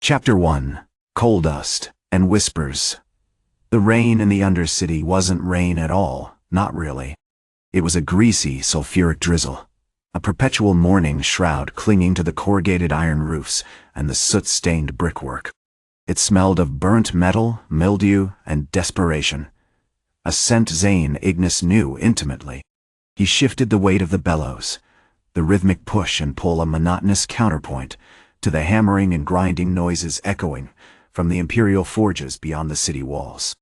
Chapter 1. Coal Dust and Whispers. The rain in the Undercity wasn't rain at all, not really. It was a greasy, sulfuric drizzle, a perpetual mourning shroud clinging to the corrugated iron roofs and the soot-stained brickwork. It smelled of burnt metal, mildew, and desperation, a scent Zane Ignis knew intimately. He shifted the weight of the bellows, the rhythmic push and pull a monotonous counterpoint to the hammering and grinding noises echoing from the Imperial forges beyond the city walls.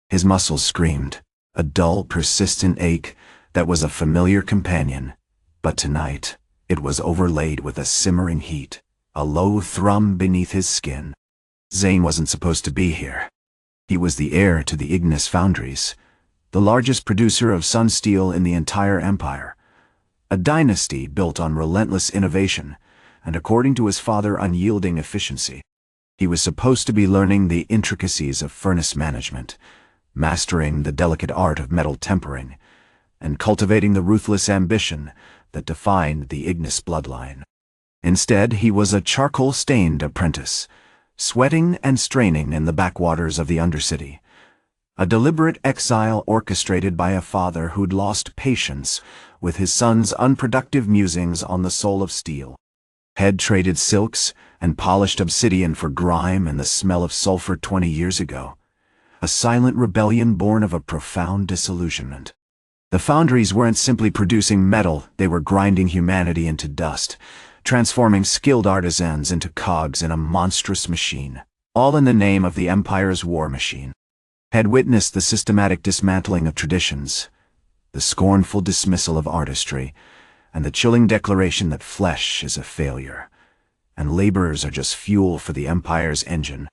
His muscles screamed, a dull, persistent ache that was a familiar companion, but tonight it was overlaid with a simmering heat, a low thrum beneath his skin. Zane wasn't supposed to be here. He was the heir to the Ignis Foundries, the largest producer of sun steel in the entire empire, a dynasty built on relentless innovation and, according to his father, unyielding efficiency. He was supposed to be learning the intricacies of furnace management, mastering the delicate art of metal tempering, and cultivating the ruthless ambition that defined the Ignis bloodline. Instead, he was a charcoal-stained apprentice, sweating and straining in the backwaters of the Undercity, a deliberate exile orchestrated by a father who'd lost patience with his son's unproductive musings on the soul of steel. Head traded silks and polished obsidian for grime and the smell of sulfur 20 years ago, a silent rebellion born of a profound disillusionment. The foundries weren't simply producing metal, they were grinding humanity into dust, transforming skilled artisans into cogs in a monstrous machine, all in the name of the Empire's war machine. Had witnessed the systematic dismantling of traditions, the scornful dismissal of artistry, and the chilling declaration that flesh is a failure, and laborers are just fuel for the Empire's engine.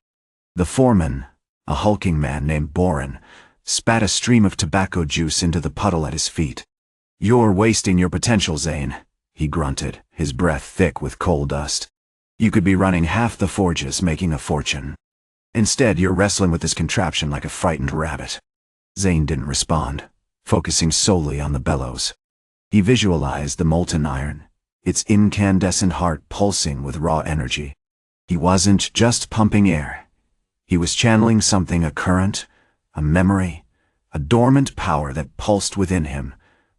The foreman, a hulking man named Boren, spat a stream of tobacco juice into the puddle at his feet. "You're wasting your potential, Zane," he grunted, his breath thick with coal dust. "You could be running half the forges, making a fortune. Instead, you're wrestling with this contraption like a frightened rabbit." Zane didn't respond, focusing solely on the bellows. He visualized the molten iron, its incandescent heart pulsing with raw energy. He wasn't just pumping air. He was channeling something, a current, a memory, a dormant power that pulsed within him,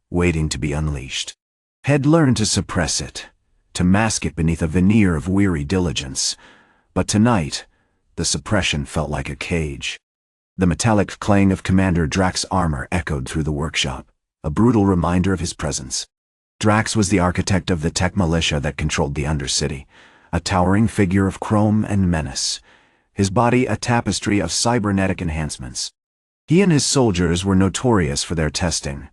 waiting to be unleashed. Had learned to suppress it, to mask it beneath a veneer of weary diligence, but tonight, the suppression felt like a cage. The metallic clang of Commander Drax's armor echoed through the workshop, a brutal reminder of his presence. Drax was the architect of the tech-militia that controlled the Undercity, a towering figure of chrome and menace, his body a tapestry of cybernetic enhancements. He and his soldiers were notorious for their testing,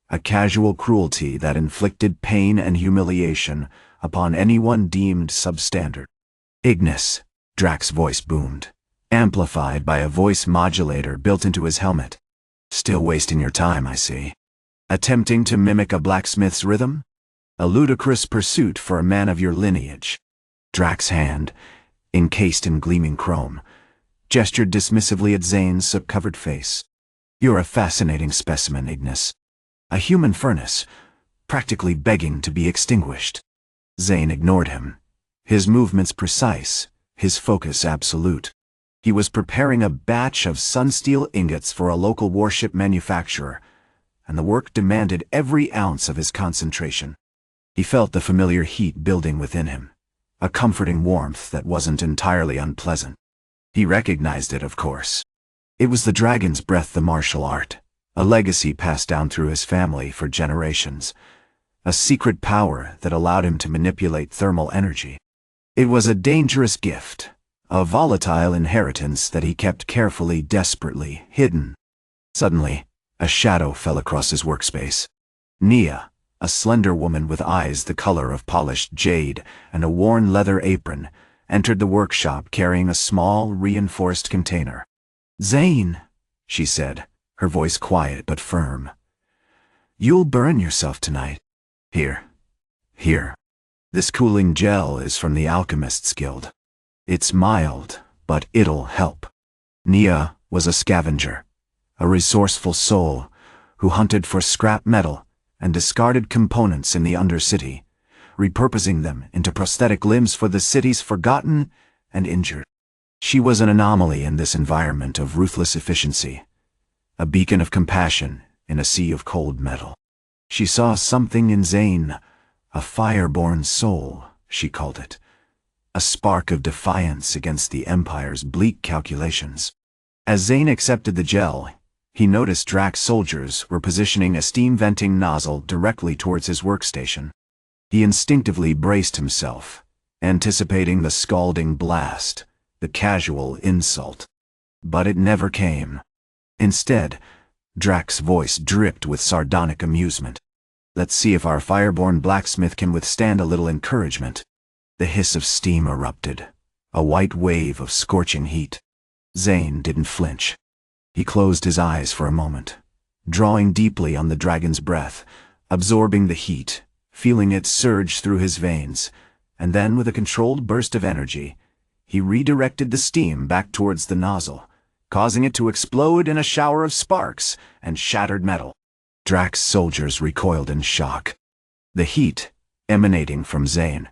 a casual cruelty that inflicted pain and humiliation upon anyone deemed substandard. "Ignis," Drax's voice boomed, amplified by a voice modulator built into his helmet. "Still wasting your time, I see. Attempting to mimic a blacksmith's rhythm? A ludicrous pursuit for a man of your lineage." Drax's hand, encased in gleaming chrome, gestured dismissively at Zane's soot-covered face. "You're a fascinating specimen, Ignis. A human furnace, practically begging to be extinguished." Zane ignored him, his movements precise, his focus absolute. He was preparing a batch of sun-steel ingots for a local warship manufacturer, and the work demanded every ounce of his concentration. He felt the familiar heat building within him, a comforting warmth that wasn't entirely unpleasant. He recognized it, of course. It was the dragon's breath, the martial art, a legacy passed down through his family for generations, a secret power that allowed him to manipulate thermal energy. It was a dangerous gift, a volatile inheritance that he kept carefully, desperately hidden. Suddenly, a shadow fell across his workspace. Nia, a slender woman with eyes the color of polished jade and a worn leather apron, entered the workshop carrying a small, reinforced container. "Zane," she said, her voice quiet but firm. "You'll burn yourself tonight. Here. This cooling gel is from the Alchemist's Guild. It's mild, but it'll help." Nia was a scavenger, a resourceful soul who hunted for scrap metal and discarded components in the Undercity, repurposing them into prosthetic limbs for the city's forgotten and injured. She was an anomaly in this environment of ruthless efficiency, a beacon of compassion in a sea of cold metal. She saw something in Zane, a fire-born soul, she called it, a spark of defiance against the Empire's bleak calculations. As Zane accepted the gel, he noticed Drax soldiers were positioning a steam-venting nozzle directly towards his workstation. He instinctively braced himself, anticipating the scalding blast, the casual insult. But it never came. Instead, Drax's voice dripped with sardonic amusement. "Let's see if our fireborn blacksmith can withstand a little encouragement." The hiss of steam erupted, a white wave of scorching heat. Zane didn't flinch. He closed his eyes for a moment, drawing deeply on the dragon's breath, absorbing the heat, feeling it surge through his veins, and then with a controlled burst of energy, he redirected the steam back towards the nozzle, causing it to explode in a shower of sparks and shattered metal. Drax's soldiers recoiled in shock. The heat, emanating from Zane,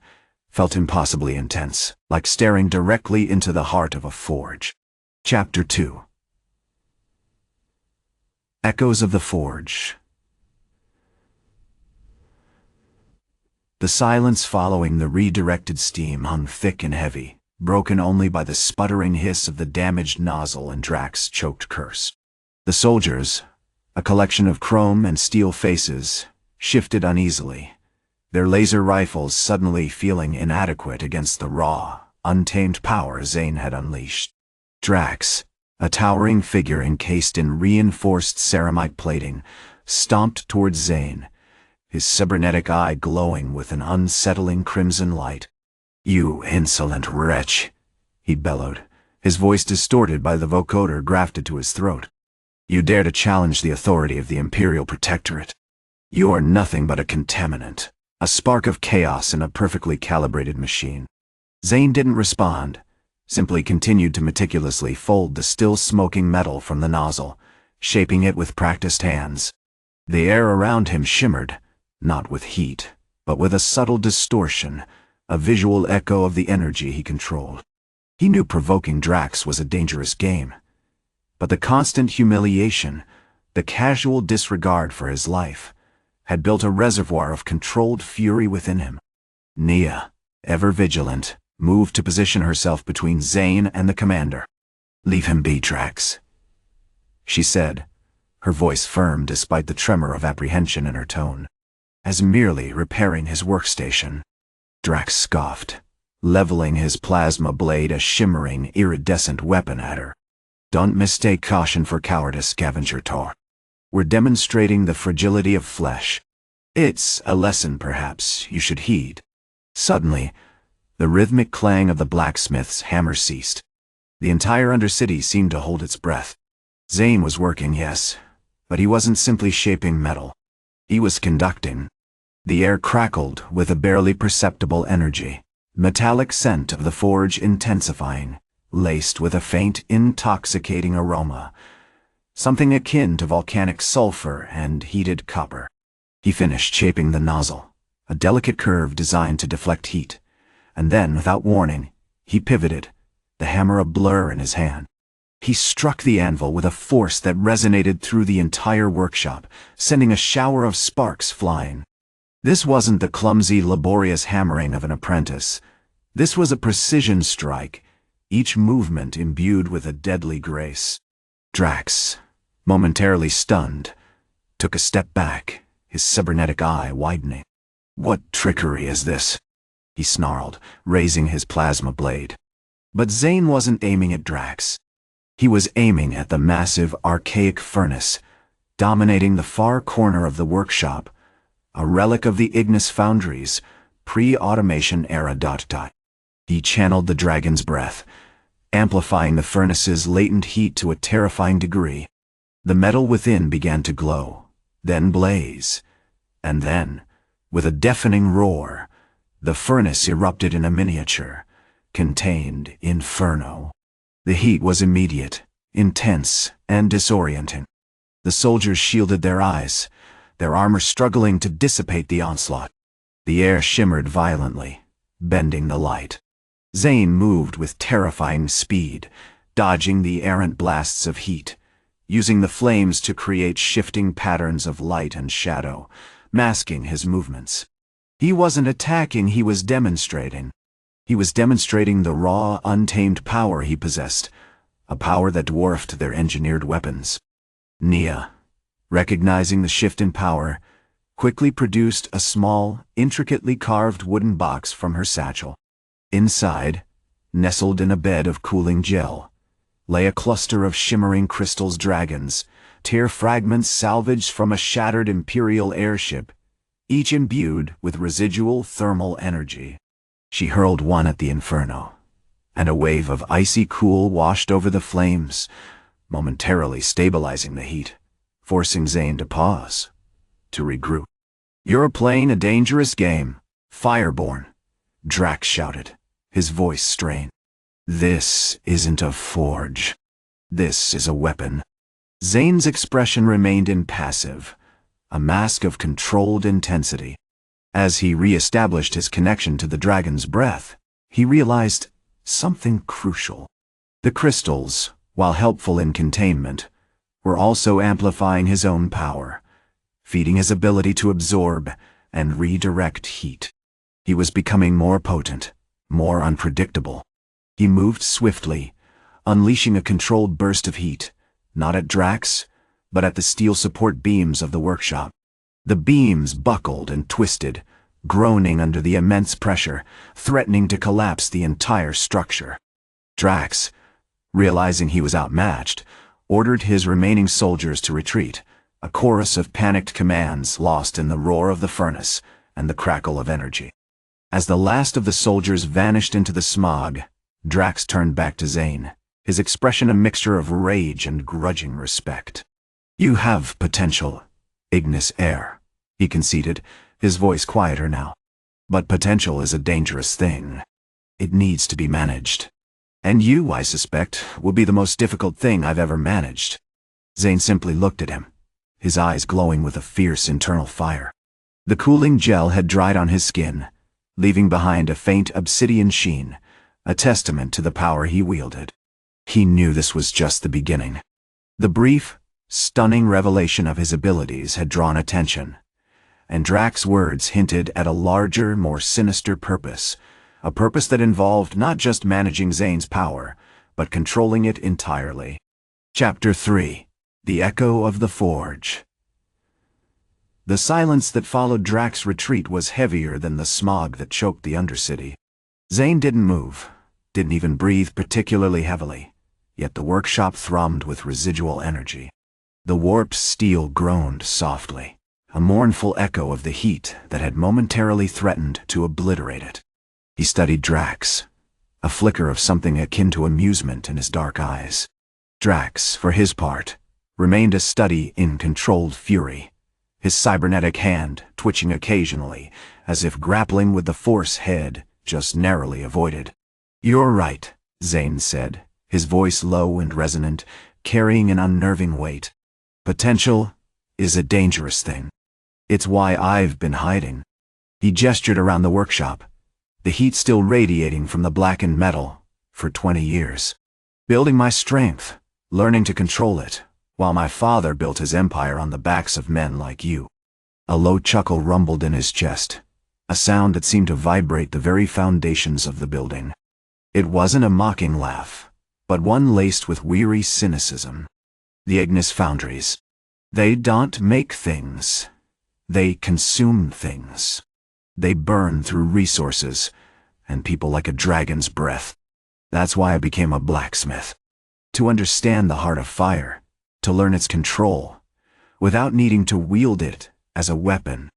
felt impossibly intense, like staring directly into the heart of a forge. Chapter 2. Echoes of the Forge. The silence following the redirected steam hung thick and heavy, broken only by the sputtering hiss of the damaged nozzle and Drax's choked curse. The soldiers, a collection of chrome and steel faces, shifted uneasily, their laser rifles suddenly feeling inadequate against the raw, untamed power Zane had unleashed. Drax, a towering figure encased in reinforced ceramite plating, stomped towards Zane, his cybernetic eye glowing with an unsettling crimson light. "You insolent wretch," he bellowed, his voice distorted by the vocoder grafted to his throat. "You dare to challenge the authority of the Imperial Protectorate? You are nothing but a contaminant, a spark of chaos in a perfectly calibrated machine." Zane didn't respond, simply continued to meticulously fold the still smoking metal from the nozzle, shaping it with practiced hands. The air around him shimmered, not with heat, but with a subtle distortion, a visual echo of the energy he controlled. He knew provoking Drax was a dangerous game, but the constant humiliation, the casual disregard for his life, had built a reservoir of controlled fury within him. Nia, ever vigilant, moved to position herself between Zane and the commander. "Leave him be, Drax," she said, her voice firm despite the tremor of apprehension in her tone. "As merely repairing his workstation." Drax scoffed, leveling his plasma blade, a shimmering, iridescent weapon at her. "Don't mistake caution for cowardice, scavenger Tor. We're demonstrating the fragility of flesh. It's a lesson, perhaps, you should heed." Suddenly, the rhythmic clang of the blacksmith's hammer ceased. The entire Undercity seemed to hold its breath. Zane was working, yes, but he wasn't simply shaping metal. He was conducting. The air crackled with a barely perceptible energy, metallic scent of the forge intensifying, laced with a faint, intoxicating aroma, something akin to volcanic sulfur and heated copper. He finished shaping the nozzle, a delicate curve designed to deflect heat, and then, without warning, he pivoted, the hammer a blur in his hand. He struck the anvil with a force that resonated through the entire workshop, sending a shower of sparks flying. This wasn't the clumsy, laborious hammering of an apprentice. This was a precision strike, each movement imbued with a deadly grace. Drax, momentarily stunned, took a step back, his cybernetic eye widening. "What trickery is this?" he snarled, raising his plasma blade. But Zane wasn't aiming at Drax. He was aiming at the massive, archaic furnace, dominating the far corner of the workshop, a relic of the Ignis Foundries, pre-automation era. He channeled the dragon's breath, amplifying the furnace's latent heat to a terrifying degree. The metal within began to glow, then blaze, and then, with a deafening roar, the furnace erupted in a miniature, contained inferno. The heat was immediate, intense, and disorienting. The soldiers shielded their eyes, their armor struggling to dissipate the onslaught. The air shimmered violently, bending the light. Zane moved with terrifying speed, dodging the errant blasts of heat, using the flames to create shifting patterns of light and shadow, masking his movements. He wasn't attacking, he was demonstrating. He was demonstrating the raw, untamed power he possessed, a power that dwarfed their engineered weapons. Nia, recognizing the shift in power, quickly produced a small, intricately carved wooden box from her satchel. Inside, nestled in a bed of cooling gel, lay a cluster of shimmering crystals dragons, tear fragments salvaged from a shattered Imperial airship, each imbued with residual thermal energy. She hurled one at the inferno, and a wave of icy cool washed over the flames, momentarily stabilizing the heat, forcing Zane to pause, to regroup. "You're playing a dangerous game, Fireborn," Drax shouted, his voice strained. "This isn't a forge. This is a weapon." Zane's expression remained impassive, a mask of controlled intensity. As he re-established his connection to the dragon's breath, he realized something crucial. The crystals, while helpful in containment, were also amplifying his own power, feeding his ability to absorb and redirect heat. He was becoming more potent, more unpredictable. He moved swiftly, unleashing a controlled burst of heat, not at Drax, but at the steel support beams of the workshop. The beams buckled and twisted, groaning under the immense pressure, threatening to collapse the entire structure. Drax, realizing he was outmatched, ordered his remaining soldiers to retreat, a chorus of panicked commands lost in the roar of the furnace and the crackle of energy. As the last of the soldiers vanished into the smog, Drax turned back to Zane, his expression a mixture of rage and grudging respect. "You have potential, Ignis Heir," he conceded, his voice quieter now. "But potential is a dangerous thing. It needs to be managed. And you, I suspect, will be the most difficult thing I've ever managed." Zane simply looked at him, his eyes glowing with a fierce internal fire. The cooling gel had dried on his skin, leaving behind a faint obsidian sheen, a testament to the power he wielded. He knew this was just the beginning. The brief, stunning revelation of his abilities had drawn attention, and Drax's words hinted at a larger, more sinister purpose, a purpose that involved not just managing Zane's power, but controlling it entirely. Chapter 3: The Echo of the Forge. The silence that followed Drax's retreat was heavier than the smog that choked the Undercity. Zane didn't move, didn't even breathe particularly heavily, yet the workshop thrummed with residual energy. The warped steel groaned softly, a mournful echo of the heat that had momentarily threatened to obliterate it. He studied Drax, a flicker of something akin to amusement in his dark eyes. Drax, for his part, remained a study in controlled fury, his cybernetic hand twitching occasionally, as if grappling with the force head just narrowly avoided. "You're right," Zane said, his voice low and resonant, carrying an unnerving weight. "Potential is a dangerous thing. It's why I've been hiding." He gestured around the workshop, the heat still radiating from the blackened metal, for 20 years. "Building my strength, learning to control it, while my father built his empire on the backs of men like you." A low chuckle rumbled in his chest, a sound that seemed to vibrate the very foundations of the building. It wasn't a mocking laugh, but one laced with weary cynicism. "The Ignis Foundries. They don't make things. They consume things. They burn through resources, and people like a dragon's breath. That's why I became a blacksmith. To understand the heart of fire, to learn its control, without needing to wield it as a weapon."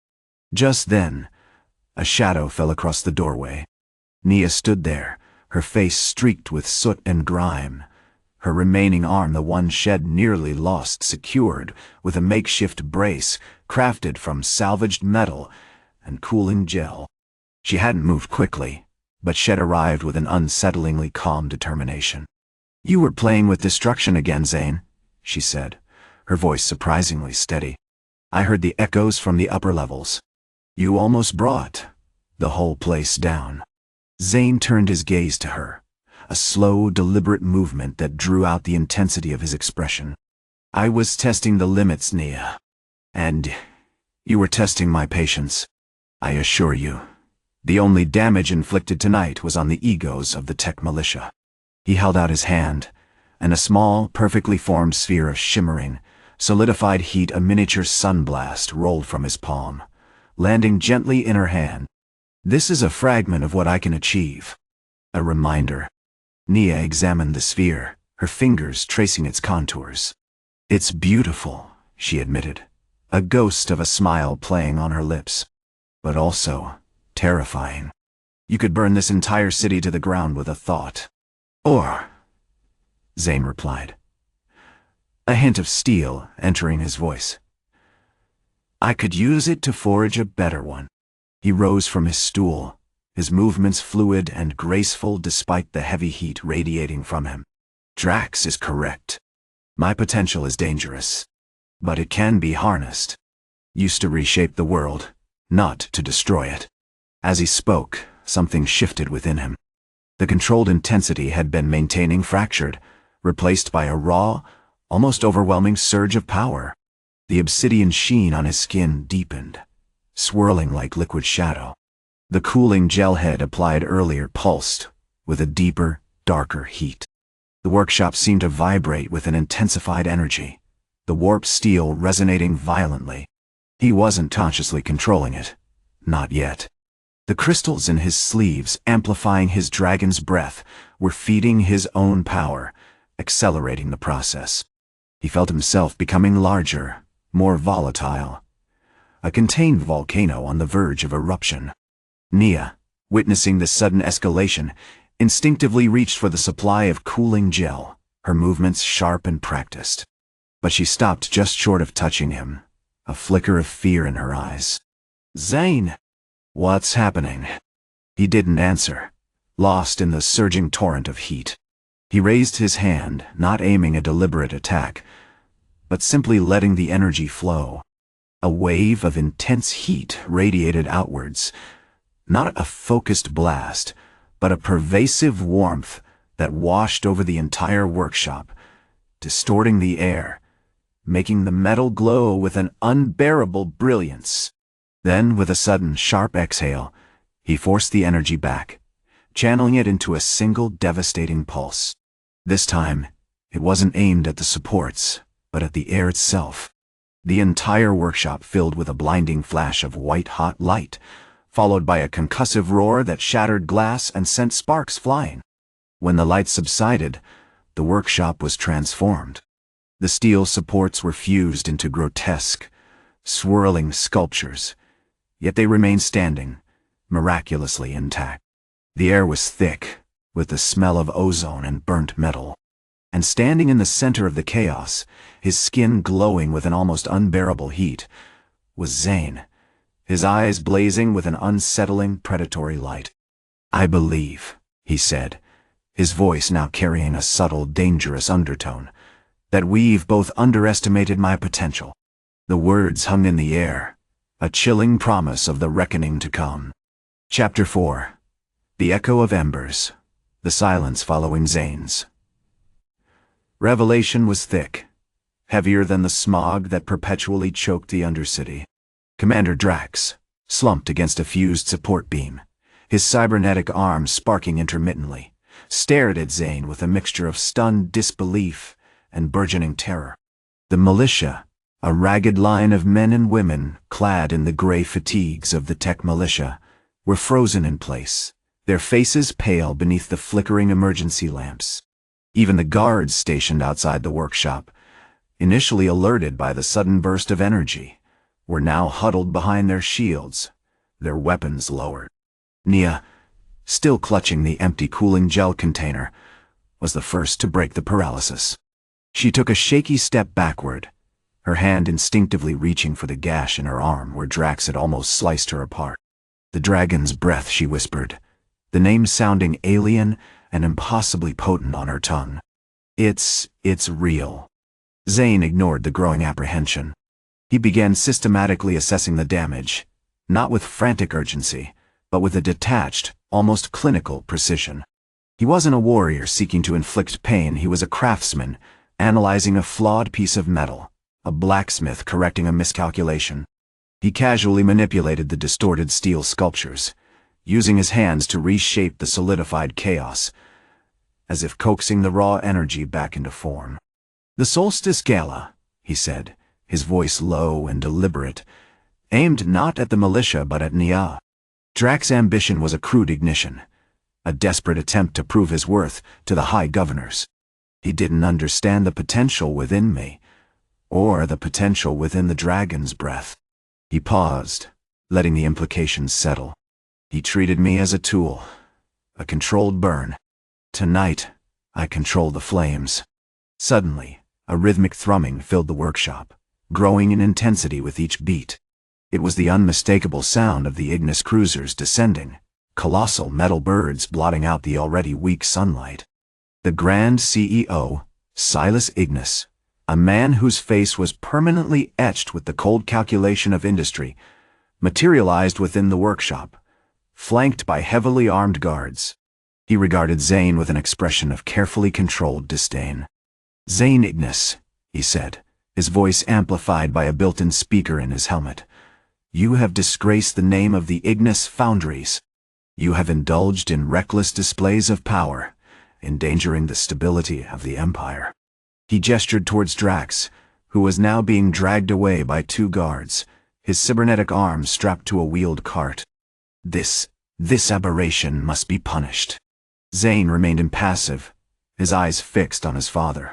Just then, a shadow fell across the doorway. Nia stood there, her face streaked with soot and grime, her remaining arm, the one shed nearly lost, secured with a makeshift brace crafted from salvaged metal and cooling gel. She hadn't moved quickly, but Shed arrived with an unsettlingly calm determination. "You were playing with destruction again, Zane," she said, her voice surprisingly steady. "I heard the echoes from the upper levels. You almost brought the whole place down." Zane turned his gaze to her, a slow, deliberate movement that drew out the intensity of his expression. I was testing the limits, Nia. And you were testing my patience. I assure you, the only damage inflicted tonight was on the egos of the tech-militia. He held out his hand, and a small, perfectly formed sphere of shimmering, solidified heat, a miniature sunblast, rolled from his palm, landing gently in her hand. This is a fragment of what I can achieve. A reminder. Nia examined the sphere, her fingers tracing its contours. It's beautiful, she admitted, a ghost of a smile playing on her lips. But also terrifying. You could burn this entire city to the ground with a thought. Or, Zane replied, a hint of steel entering his voice. I could use it to forge a better one. He rose from his stool, his movements fluid and graceful despite the heavy heat radiating from him. Drax is correct. My potential is dangerous, but it can be harnessed. Used to reshape the world, not to destroy it. As he spoke, something shifted within him. The controlled intensity had been maintaining fractured, replaced by a raw, almost overwhelming surge of power. The obsidian sheen on his skin deepened, swirling like liquid shadow. The cooling gel head applied earlier pulsed, with a deeper, darker heat. The workshop seemed to vibrate with an intensified energy, the warped steel resonating violently. He wasn't consciously controlling it. Not yet. The crystals in his sleeves, amplifying his dragon's breath, were feeding his own power, accelerating the process. He felt himself becoming larger, more volatile. A contained volcano on the verge of eruption. Nia, witnessing this sudden escalation, instinctively reached for the supply of cooling gel, her movements sharp and practiced. But she stopped just short of touching him, a flicker of fear in her eyes. Zane! What's happening? He didn't answer, lost in the surging torrent of heat. He raised his hand, not aiming a deliberate attack, but simply letting the energy flow. A wave of intense heat radiated outwards, not a focused blast, but a pervasive warmth that washed over the entire workshop, distorting the air, making the metal glow with an unbearable brilliance. Then, with a sudden, sharp exhale, he forced the energy back, channeling it into a single devastating pulse. This time, it wasn't aimed at the supports, but at the air itself. The entire workshop filled with a blinding flash of white-hot light, followed by a concussive roar that shattered glass and sent sparks flying. When the light subsided, the workshop was transformed. The steel supports were fused into grotesque, swirling sculptures, yet they remained standing, miraculously intact. The air was thick, with the smell of ozone and burnt metal. And standing in the center of the chaos, his skin glowing with an almost unbearable heat, was Zane, his eyes blazing with an unsettling, predatory light. I believe, he said, his voice now carrying a subtle, dangerous undertone, that we've both underestimated my potential. The words hung in the air, a chilling promise of the reckoning to come. Chapter 4. The Echo of Embers. The silence following Zane's. Revelation was thick, heavier than the smog that perpetually choked the Undercity. Commander Drax, slumped against a fused support beam, his cybernetic arms sparking intermittently, stared at Zane with a mixture of stunned disbelief and burgeoning terror. The militia, a ragged line of men and women clad in the gray fatigues of the tech-militia, were frozen in place, their faces pale beneath the flickering emergency lamps. Even the guards stationed outside the workshop, initially alerted by the sudden burst of energy, were now huddled behind their shields, their weapons lowered. Nia, still clutching the empty cooling gel container, was the first to break the paralysis. She took a shaky step backward, her hand instinctively reaching for the gash in her arm where Drax had almost sliced her apart. The dragon's breath, she whispered, the name sounding alien and impossibly potent on her tongue. It's real. Zane ignored the growing apprehension. He began systematically assessing the damage, not with frantic urgency, but with a detached, almost clinical precision. He wasn't a warrior seeking to inflict pain, he was a craftsman, analyzing a flawed piece of metal, a blacksmith correcting a miscalculation. He casually manipulated the distorted steel sculptures, using his hands to reshape the solidified chaos, as if coaxing the raw energy back into form. "The Solstice Gala," he said, his voice low and deliberate, aimed not at the militia but at Nia. Drax's ambition was a crude ignition, a desperate attempt to prove his worth to the high governors. He didn't understand the potential within me, or the potential within the dragon's breath. He paused, letting the implications settle. He treated me as a tool, a controlled burn. Tonight, I control the flames. Suddenly, a rhythmic thrumming filled the workshop, growing in intensity with each beat. It was the unmistakable sound of the Ignis cruisers descending, colossal metal birds blotting out the already weak sunlight. The Grand CEO, Zane Ignis, a man whose face was permanently etched with the cold calculation of industry, materialized within the workshop, flanked by heavily armed guards. He regarded Zane with an expression of carefully controlled disdain. "Zane Ignis," he said, his voice amplified by a built-in speaker in his helmet. "You have disgraced the name of the Ignis Foundries. You have indulged in reckless displays of power, endangering the stability of the Empire." He gestured towards Drax, who was now being dragged away by two guards, his cybernetic arms strapped to a wheeled cart. This aberration must be punished." Zane remained impassive, his eyes fixed on his father.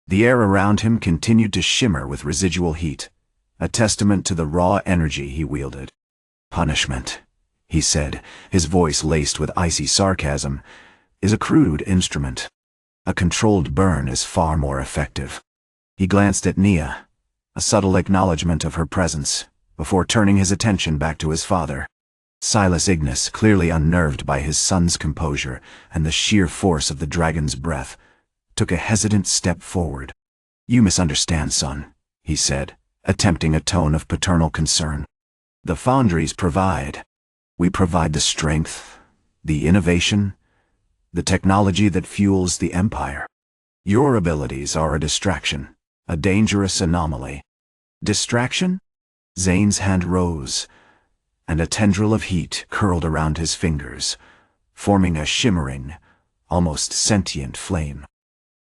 The air around him continued to shimmer with residual heat, a testament to the raw energy he wielded. "Punishment," he said, his voice laced with icy sarcasm, "is a crude instrument. A controlled burn is far more effective." He glanced at Nia, a subtle acknowledgement of her presence, before turning his attention back to his father. Zane Ignis, clearly unnerved by his son's composure and the sheer force of the dragon's breath, took a hesitant step forward. "You misunderstand, son," he said, attempting a tone of paternal concern. "The foundries provide. We provide the strength, the innovation, the technology that fuels the Empire. Your abilities are a distraction, a dangerous anomaly." "Distraction?" Zane's hand rose, and a tendril of heat curled around his fingers, forming a shimmering, almost sentient flame.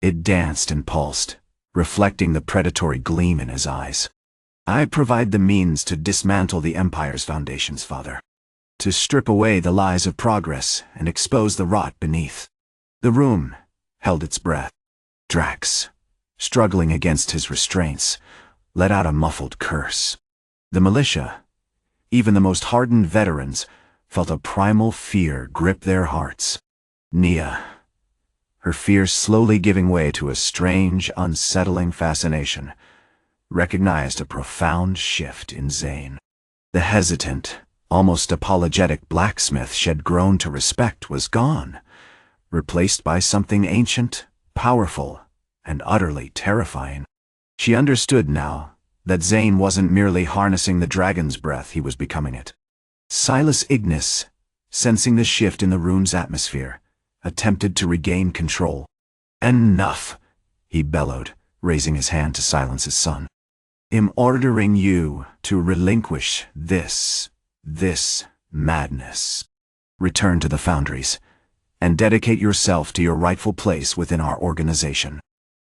It danced and pulsed, reflecting the predatory gleam in his eyes. "I provide the means to dismantle the Empire's foundations, father. To strip away the lies of progress and expose the rot beneath." The room held its breath. Drax, struggling against his restraints, let out a muffled curse. The militia, even the most hardened veterans, felt a primal fear grip their hearts. Nia, her fear slowly giving way to a strange, unsettling fascination, recognized a profound shift in Zane. The hesitant, almost apologetic blacksmith she had grown to respect was gone, replaced by something ancient, powerful, and utterly terrifying. She understood now that Zane wasn't merely harnessing the dragon's breath, he was becoming it. Zane Ignis, sensing the shift in the room's atmosphere, attempted to regain control. "Enough," he bellowed, raising his hand to silence his son. "I'm ordering you to relinquish this madness. Return to the foundries, and dedicate yourself to your rightful place within our organization."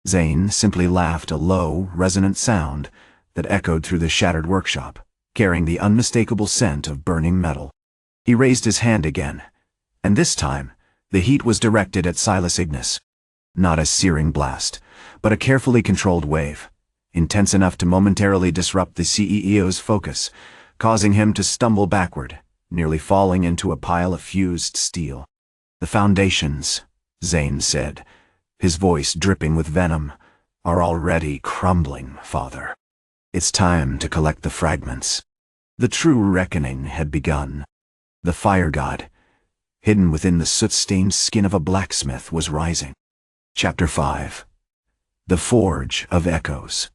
Zane simply laughed, a low, resonant sound that echoed through the shattered workshop, carrying the unmistakable scent of burning metal. He raised his hand again, and this time, the heat was directed at Zane Ignis. Not a searing blast, but a carefully controlled wave, intense enough to momentarily disrupt the CEO's focus, causing him to stumble backward, nearly falling into a pile of fused steel. "The foundations," Zane said, his voice dripping with venom, "are already crumbling, father. It's time to collect the fragments." The true reckoning had begun. The fire god, hidden within the soot-stained skin of a blacksmith, was rising. Chapter 5. The Forge of Echoes.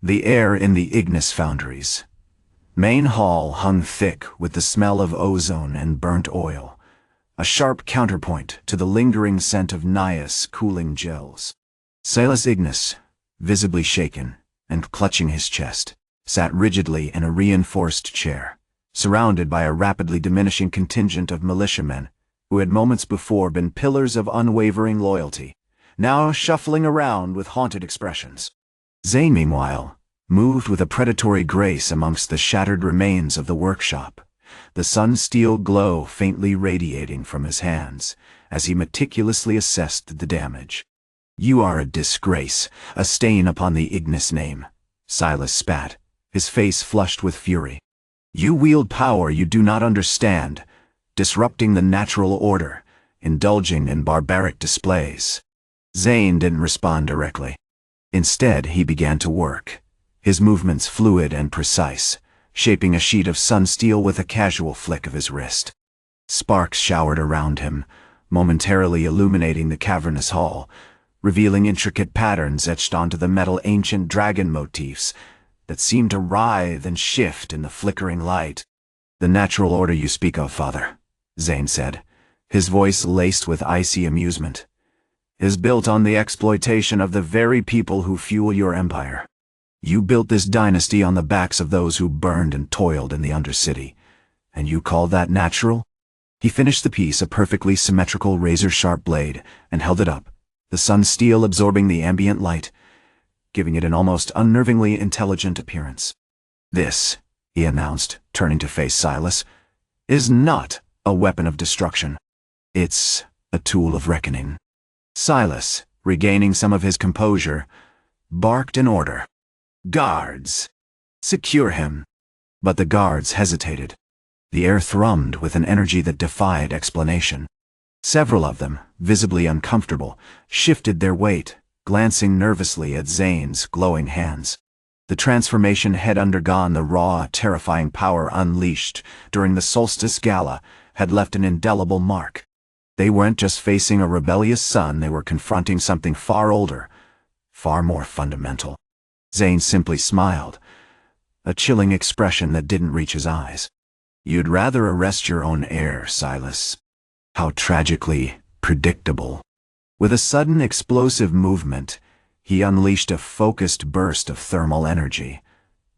The air in the Ignis Foundries, Main hall hung thick with the smell of ozone and burnt oil, a sharp counterpoint to the lingering scent of Nias cooling gels. Zane Ignis, visibly shaken and clutching his chest, sat rigidly in a reinforced chair, surrounded by a rapidly diminishing contingent of militiamen who had moments before been pillars of unwavering loyalty, now shuffling around with haunted expressions. Zane, meanwhile, moved with a predatory grace amongst the shattered remains of the workshop, the sun-steel glow faintly radiating from his hands as he meticulously assessed the damage. "You are a disgrace, a stain upon the Ignis name," Silas spat, his face flushed with fury. "You wield power you do not understand, disrupting the natural order, indulging in barbaric displays." Zane didn't respond directly. Instead, he began to work, his movements fluid and precise, shaping a sheet of sun-steel with a casual flick of his wrist. Sparks showered around him, momentarily illuminating the cavernous hall, revealing intricate patterns etched onto the metal ancient dragon motifs that seemed to writhe and shift in the flickering light. "The natural order you speak of, Father," Zane said, his voice laced with icy amusement, "is built on the exploitation of the very people who fuel your empire. You built this dynasty on the backs of those who burned and toiled in the Undercity, and you call that natural?" He finished the piece, a perfectly symmetrical razor-sharp blade, and held it up, the sun-steel absorbing the ambient light, giving it an almost unnervingly intelligent appearance. "This," he announced, turning to face Silas, "is not a weapon of destruction. It's a tool of reckoning." Silas, regaining some of his composure, barked an order. "Guards! Secure him!" But the guards hesitated. The air thrummed with an energy that defied explanation. Several of them, visibly uncomfortable, shifted their weight, glancing nervously at Zane's glowing hands. The transformation had undergone the raw, terrifying power unleashed during the Solstice Gala had left an indelible mark. They weren't just facing a rebellious son, they were confronting something far older, far more fundamental. Zane simply smiled, a chilling expression that didn't reach his eyes. "You'd rather arrest your own heir, Silas." How tragically predictable. With a sudden explosive movement, he unleashed a focused burst of thermal energy.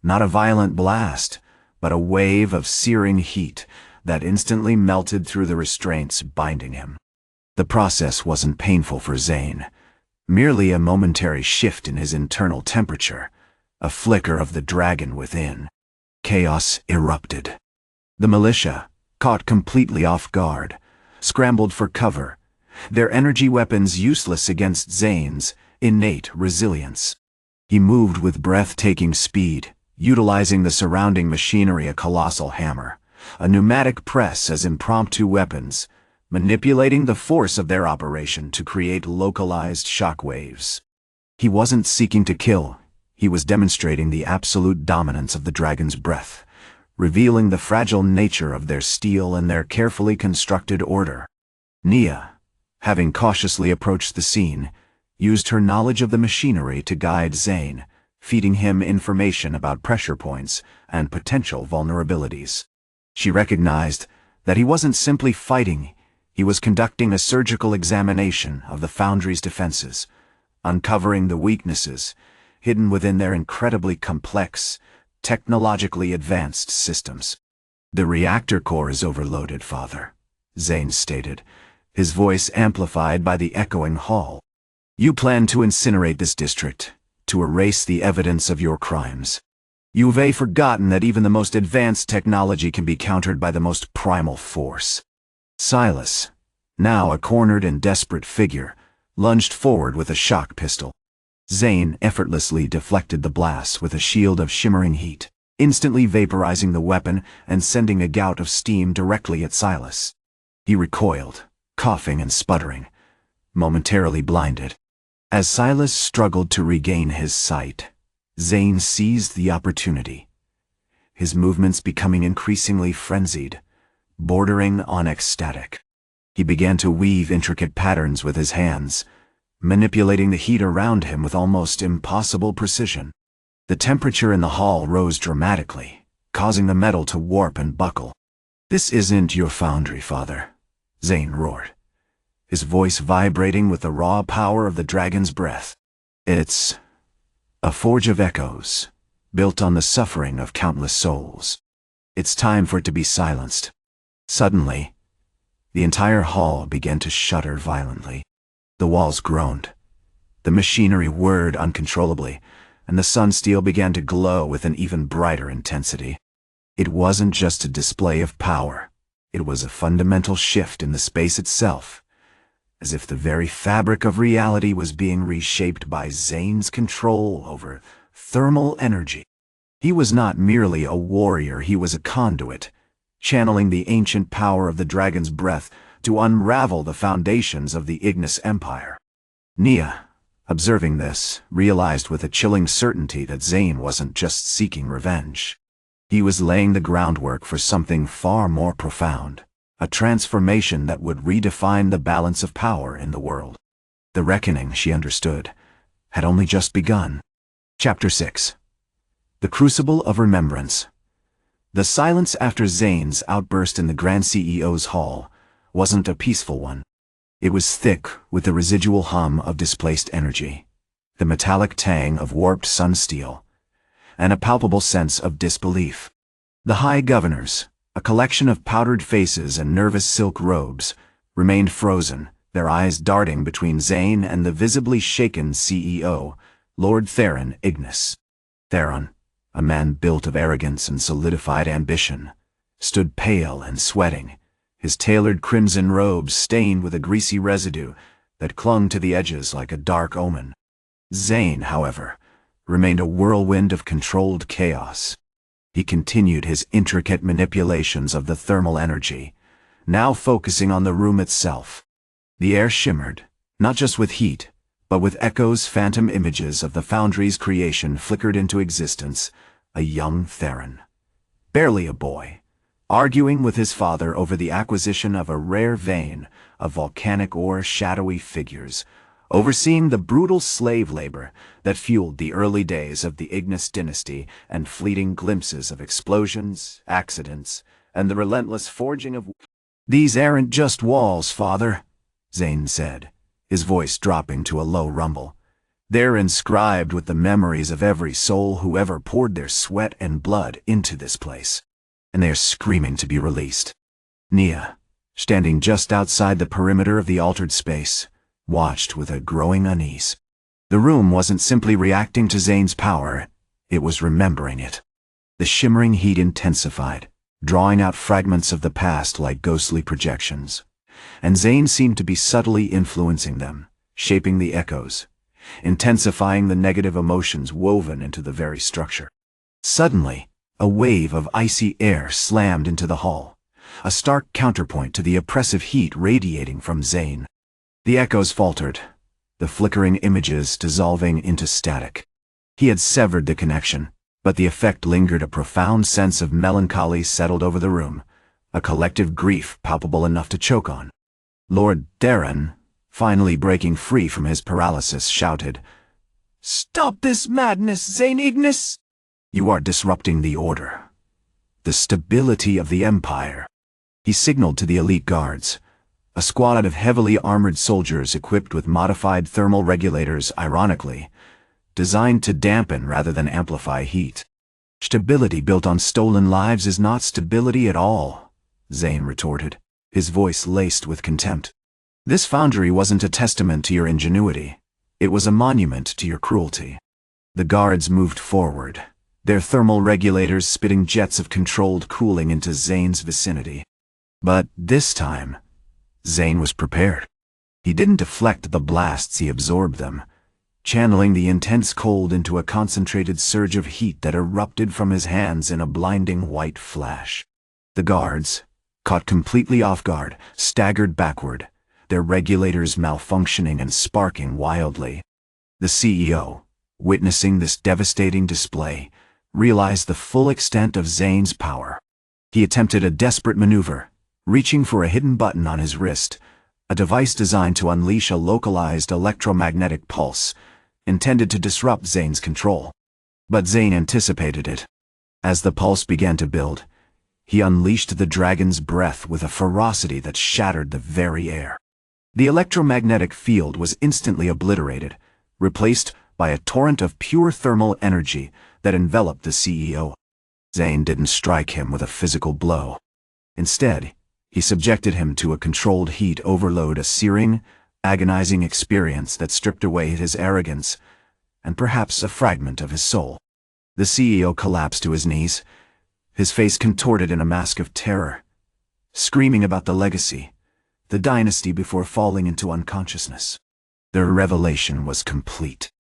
Not a violent blast, but a wave of searing heat that instantly melted through the restraints binding him. The process wasn't painful for Zane, merely a momentary shift in his internal temperature, a flicker of the dragon within. Chaos erupted. The militia, caught completely off guard, scrambled for cover, their energy weapons useless against Zane's innate resilience. He moved with breathtaking speed, utilizing the surrounding machinery, a colossal hammer, a pneumatic press as impromptu weapons, manipulating the force of their operation to create localized shockwaves. He wasn't seeking to kill, he was demonstrating the absolute dominance of the dragon's breath, revealing the fragile nature of their steel and their carefully constructed order. Nia, having cautiously approached the scene, used her knowledge of the machinery to guide Zane, feeding him information about pressure points and potential vulnerabilities. She recognized that he wasn't simply fighting, he was conducting a surgical examination of the Foundry's defenses, uncovering the weaknesses hidden within their incredibly complex, technologically advanced systems. "The reactor core is overloaded, Father," Zane stated, his voice amplified by the echoing hall. "You plan to incinerate this district, to erase the evidence of your crimes. You've forgotten that even the most advanced technology can be countered by the most primal force." Silas, now a cornered and desperate figure, lunged forward with a shock pistol. Zane effortlessly deflected the blast with a shield of shimmering heat, instantly vaporizing the weapon and sending a gout of steam directly at Silas. He recoiled, coughing and sputtering, momentarily blinded. As Silas struggled to regain his sight, Zane seized the opportunity, his movements becoming increasingly frenzied, bordering on ecstatic. He began to weave intricate patterns with his hands, manipulating the heat around him with almost impossible precision. The temperature in the hall rose dramatically, causing the metal to warp and buckle. "This isn't your foundry, Father," Zane roared, his voice vibrating with the raw power of the dragon's breath. "It's a forge of echoes, built on the suffering of countless souls. It's time for it to be silenced." Suddenly, the entire hall began to shudder violently. The walls groaned. The machinery whirred uncontrollably, and the sun steel began to glow with an even brighter intensity. It wasn't just a display of power. It was a fundamental shift in the space itself, as if the very fabric of reality was being reshaped by Zane's control over thermal energy. He was not merely a warrior, he was a conduit, channeling the ancient power of the dragon's breath to unravel the foundations of the Ignis Empire. Nia, observing this, realized with a chilling certainty that Zane wasn't just seeking revenge. He was laying the groundwork for something far more profound, a transformation that would redefine the balance of power in the world. The reckoning, she understood, had only just begun. Chapter 6. The Crucible of Remembrance. The silence after Zane's outburst in the Grand CEO's hall wasn't a peaceful one. It was thick with the residual hum of displaced energy, the metallic tang of warped sun steel, and a palpable sense of disbelief. The High Governors, a collection of powdered faces and nervous silk robes, remained frozen, their eyes darting between Zane and the visibly shaken CEO, Lord Zane Ignis. Theron, a man built of arrogance and solidified ambition, stood pale and sweating, his tailored crimson robes stained with a greasy residue that clung to the edges like a dark omen. Zane, however, remained a whirlwind of controlled chaos. He continued his intricate manipulations of the thermal energy, now focusing on the room itself. The air shimmered, not just with heat, but with echoes. Phantom images of the Foundry's creation flickered into existence. A young Theron, barely a boy, arguing with his father over the acquisition of a rare vein of volcanic ore. Shadowy figures, overseeing the brutal slave labor that fueled the early days of the Ignis dynasty, and fleeting glimpses of explosions, accidents, and the relentless forging of... "These aren't just walls, Father," Zane said, his voice dropping to a low rumble. "They're inscribed with the memories of every soul who ever poured their sweat and blood into this place, and they're screaming to be released." Nia, standing just outside the perimeter of the altered space, watched with a growing unease. The room wasn't simply reacting to Zane's power, it was remembering it. The shimmering heat intensified, drawing out fragments of the past like ghostly projections, and Zane seemed to be subtly influencing them, shaping the echoes, intensifying the negative emotions woven into the very structure. Suddenly, a wave of icy air slammed into the hall, a stark counterpoint to the oppressive heat radiating from Zane. The echoes faltered, the flickering images dissolving into static. He had severed the connection, but the effect lingered. A profound sense of melancholy settled over the room, a collective grief palpable enough to choke on. Lord Theron, finally breaking free from his paralysis, shouted, "Stop this madness, Zane Ignis! You are disrupting the order, the stability of the Empire." He signaled to the elite guards, a squad of heavily armored soldiers equipped with modified thermal regulators, ironically, designed to dampen rather than amplify heat. "Stability built on stolen lives is not stability at all," Zane retorted, his voice laced with contempt. "This foundry wasn't a testament to your ingenuity. It was a monument to your cruelty." The guards moved forward, their thermal regulators spitting jets of controlled cooling into Zane's vicinity. But this time, Zane was prepared. He didn't deflect the blasts, he absorbed them, channeling the intense cold into a concentrated surge of heat that erupted from his hands in a blinding white flash. The guards, caught completely off guard, staggered backward, their regulators malfunctioning and sparking wildly. The CEO, witnessing this devastating display, realized the full extent of Zane's power. He attempted a desperate maneuver, reaching for a hidden button on his wrist, a device designed to unleash a localized electromagnetic pulse, intended to disrupt Zane's control. But Zane anticipated it. As the pulse began to build, he unleashed the dragon's breath with a ferocity that shattered the very air. The electromagnetic field was instantly obliterated, replaced by a torrent of pure thermal energy that enveloped the CEO. Zane didn't strike him with a physical blow. Instead, he subjected him to a controlled heat overload, a searing, agonizing experience that stripped away his arrogance and perhaps a fragment of his soul. The CEO collapsed to his knees, his face contorted in a mask of terror, screaming about the legacy, the dynasty, before falling into unconsciousness. Their revelation was complete.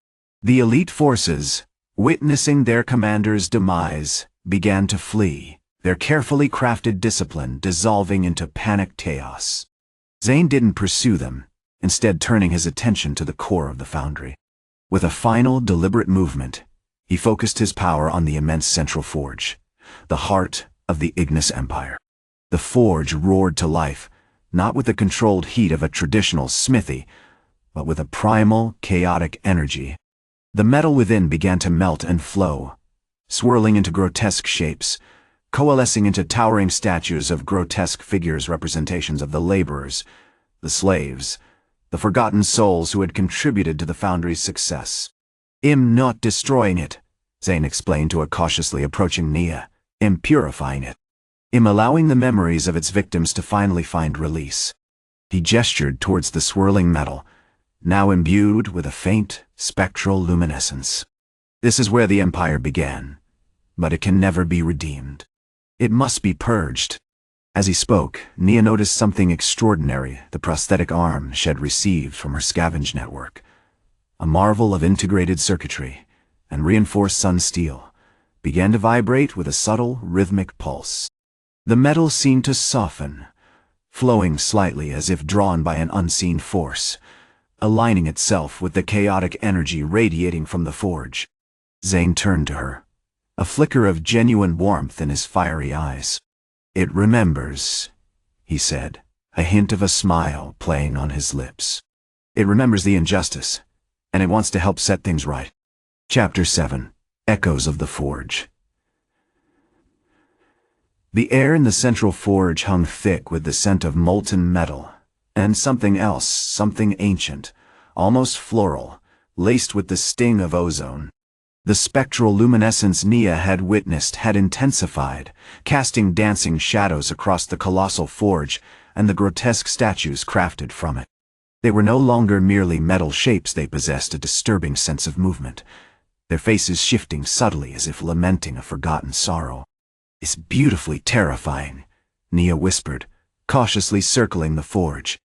The elite forces, witnessing their commander's demise, began to flee, their carefully crafted discipline dissolving into panicked chaos. Zane didn't pursue them, instead turning his attention to the core of the foundry. With a final, deliberate movement, he focused his power on the immense central forge, the heart of the Ignis Empire. The forge roared to life, not with the controlled heat of a traditional smithy, but with a primal, chaotic energy. The metal within began to melt and flow, swirling into grotesque shapes, coalescing into towering statues of grotesque figures, representations of the laborers, the slaves, the forgotten souls who had contributed to the foundry's success. "I'm not destroying it," Zane explained to a cautiously approaching Nia. "I'm purifying it. I'm allowing the memories of its victims to finally find release." He gestured towards the swirling metal, now imbued with a faint, spectral luminescence. "This is where the Empire began, but it can never be redeemed. It must be purged." As he spoke, Nia noticed something extraordinary. The prosthetic arm she had received from her scavenge network, a marvel of integrated circuitry and reinforced sun steel, began to vibrate with a subtle, rhythmic pulse. The metal seemed to soften, flowing slightly as if drawn by an unseen force, aligning itself with the chaotic energy radiating from the forge. Zane turned to her, a flicker of genuine warmth in his fiery eyes. "It remembers," he said, a hint of a smile playing on his lips. "It remembers the injustice, and it wants to help set things right." Chapter 7. Echoes of the Forge. The air in the central forge hung thick with the scent of molten metal, and something else, something ancient, almost floral, laced with the sting of ozone. The spectral luminescence Nia had witnessed had intensified, casting dancing shadows across the colossal forge and the grotesque statues crafted from it. They were no longer merely metal shapes, they possessed a disturbing sense of movement, their faces shifting subtly as if lamenting a forgotten sorrow. "It's beautifully terrifying," Nia whispered, cautiously circling the forge.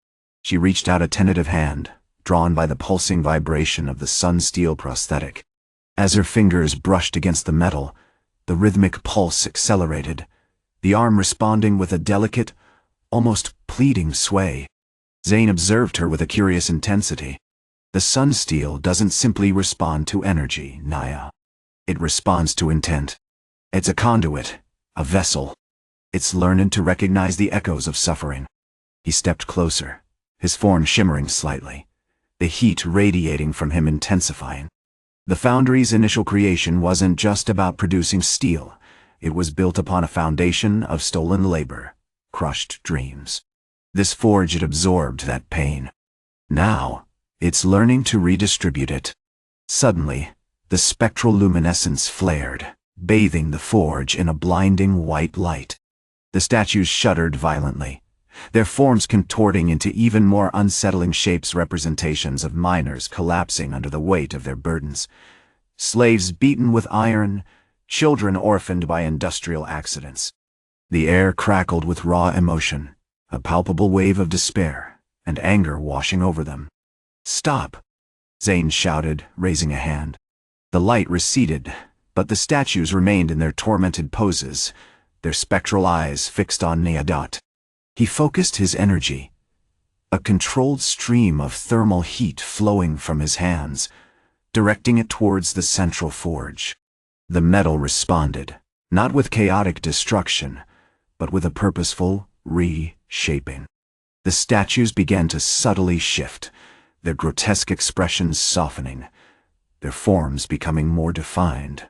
She reached out a tentative hand, drawn by the pulsing vibration of the sun-steel prosthetic. As her fingers brushed against the metal, the rhythmic pulse accelerated, the arm responding with a delicate, almost pleading sway. Zane observed her with a curious intensity. "The sun-steel doesn't simply respond to energy, Nia. It responds to intent. It's a conduit, a vessel. It's learned to recognize the echoes of suffering." He stepped closer, his form shimmering slightly, the heat radiating from him intensifying. The foundry's initial creation wasn't just about producing steel. It was built upon a foundation of stolen labor, crushed dreams. This forge had absorbed that pain. Now, it's learning to redistribute it. Suddenly, the spectral luminescence flared, bathing the forge in a blinding white light. The statues shuddered violently, their forms contorting into even more unsettling shapes, representations of miners collapsing under the weight of their burdens, slaves beaten with iron, children orphaned by industrial accidents. The air crackled with raw emotion, a palpable wave of despair and anger washing over them. "Stop!" Zane shouted, raising a hand. The light receded, but the statues remained in their tormented poses, their spectral eyes fixed on Neodot. He focused his energy, a controlled stream of thermal heat flowing from his hands, directing it towards the central forge. The metal responded, not with chaotic destruction, but with a purposeful reshaping. The statues began to subtly shift, their grotesque expressions softening, their forms becoming more defined,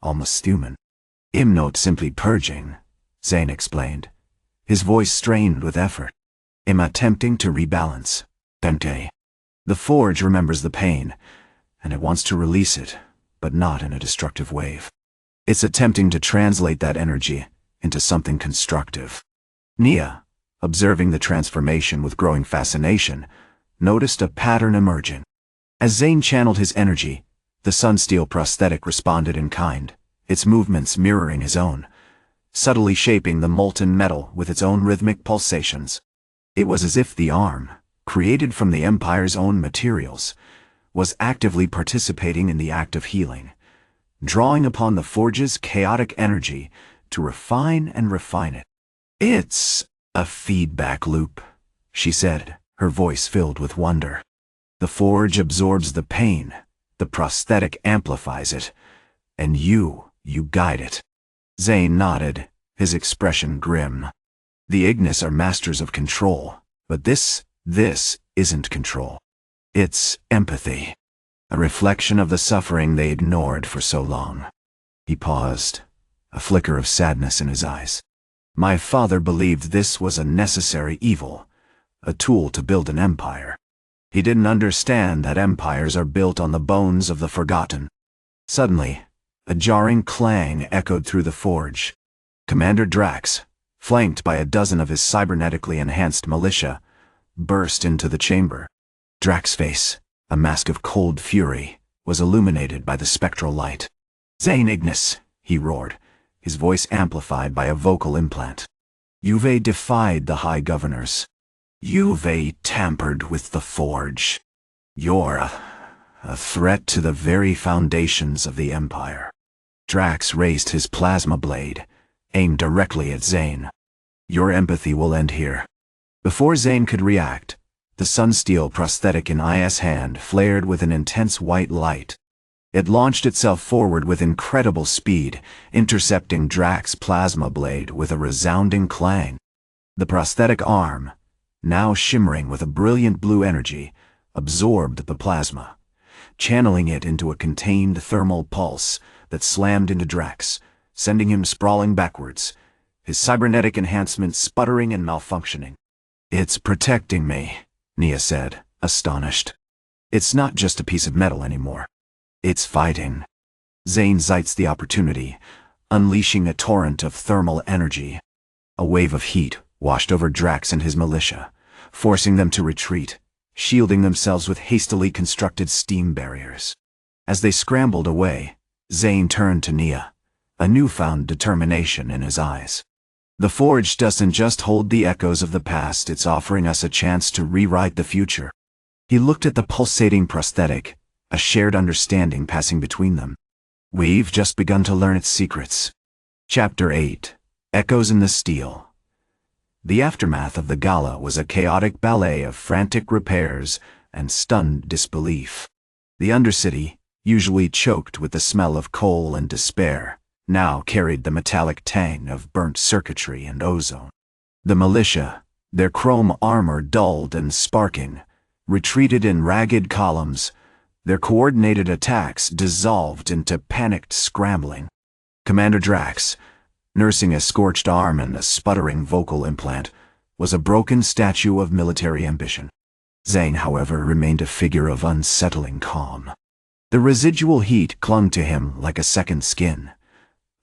almost human. "I'm not simply purging," Zane explained, his voice strained with effort. "I'm attempting to rebalance. Dente. The forge remembers the pain, and it wants to release it, but not in a destructive wave. It's attempting to translate that energy into something constructive." Nia, observing the transformation with growing fascination, noticed a pattern emerging. As Zane channeled his energy, the sunsteel prosthetic responded in kind, its movements mirroring his own, subtly shaping the molten metal with its own rhythmic pulsations. It was as if the arm, created from the Empire's own materials, was actively participating in the act of healing, drawing upon the forge's chaotic energy to refine and refine it. "It's a feedback loop," she said, her voice filled with wonder. "The forge absorbs the pain, the prosthetic amplifies it, and you guide it." Zane nodded, his expression grim. "The Ignis are masters of control, but this isn't control. It's empathy, a reflection of the suffering they ignored for so long." He paused, a flicker of sadness in his eyes. "My father believed this was a necessary evil, a tool to build an empire. He didn't understand that empires are built on the bones of the forgotten." Suddenly, a jarring clang echoed through the forge. Commander Drax, flanked by a dozen of his cybernetically enhanced militia, burst into the chamber. Drax's face, a mask of cold fury, was illuminated by the spectral light. "Zane Ignis," he roared, his voice amplified by a vocal implant. "You've defied the High Governors. You've tampered with the forge. You're a threat to the very foundations of the Empire." Drax raised his plasma blade, aimed directly at Zane. "Your empathy will end here." Before Zane could react, the sunsteel prosthetic in Is' hand flared with an intense white light. It launched itself forward with incredible speed, intercepting Drax's plasma blade with a resounding clang. The prosthetic arm, now shimmering with a brilliant blue energy, absorbed the plasma, channeling it into a contained thermal pulse that slammed into Drax, sending him sprawling backwards, his cybernetic enhancements sputtering and malfunctioning. "It's protecting me," Nia said, astonished. "It's not just a piece of metal anymore. It's fighting." Zane seized the opportunity, unleashing a torrent of thermal energy. A wave of heat washed over Drax and his militia, forcing them to retreat, shielding themselves with hastily constructed steam barriers. As they scrambled away, Zane turned to Nia, a newfound determination in his eyes. "The forge doesn't just hold the echoes of the past, it's offering us a chance to rewrite the future." He looked at the pulsating prosthetic, a shared understanding passing between them. "We've just begun to learn its secrets." Chapter 8. Echoes in the Steel. The aftermath of the gala was a chaotic ballet of frantic repairs and stunned disbelief. The Undercity, usually choked with the smell of coal and despair, now carried the metallic tang of burnt circuitry and ozone. The militia, their chrome armor dulled and sparking, retreated in ragged columns, their coordinated attacks dissolved into panicked scrambling. Commander Drax, nursing a scorched arm and a sputtering vocal implant, was a broken statue of military ambition. Zane, however, remained a figure of unsettling calm. The residual heat clung to him like a second skin,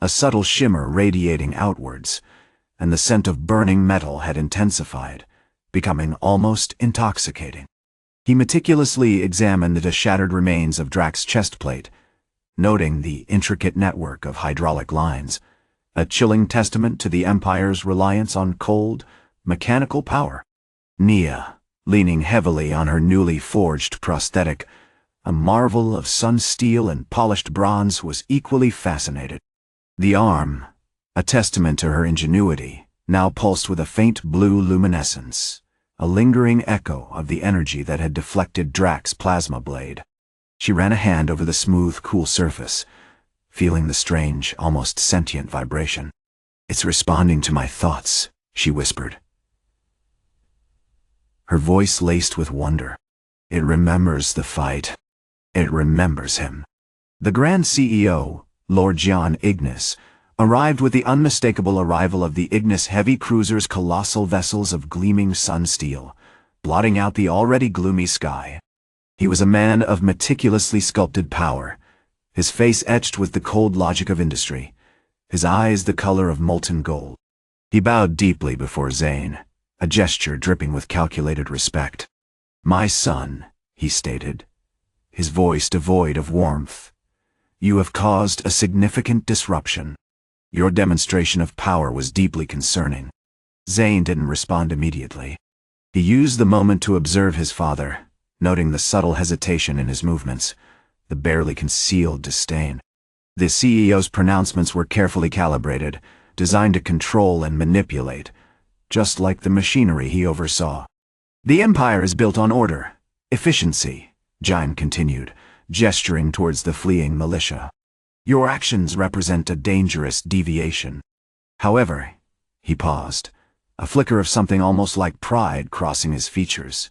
a subtle shimmer radiating outwards, and the scent of burning metal had intensified, becoming almost intoxicating. He meticulously examined the shattered remains of Drax's chest plate, noting the intricate network of hydraulic lines, a chilling testament to the Empire's reliance on cold, mechanical power. Nia, leaning heavily on her newly forged prosthetic, a marvel of sun steel and polished bronze, was equally fascinated. The arm, a testament to her ingenuity, now pulsed with a faint blue luminescence, a lingering echo of the energy that had deflected Drax's plasma blade. She ran a hand over the smooth, cool surface, feeling the strange, almost sentient vibration. "It's responding to my thoughts," she whispered, her voice laced with wonder. "It remembers the fight. It remembers him." The Grand CEO, Lord Zane Ignis, arrived with the unmistakable arrival of the Ignis heavy cruiser's colossal vessels of gleaming sun steel, blotting out the already gloomy sky. He was a man of meticulously sculpted power, his face etched with the cold logic of industry, his eyes the color of molten gold. He bowed deeply before Zane, a gesture dripping with calculated respect. "My son," he stated, his voice devoid of warmth, "you have caused a significant disruption. Your demonstration of power was deeply concerning." Zane didn't respond immediately. He used the moment to observe his father, noting the subtle hesitation in his movements, the barely concealed disdain. The CEO's pronouncements were carefully calibrated, designed to control and manipulate, just like the machinery he oversaw. "The Empire is built on order, efficiency," Zane continued, gesturing towards the fleeing militia. "Your actions represent a dangerous deviation. However," he paused, a flicker of something almost like pride crossing his features,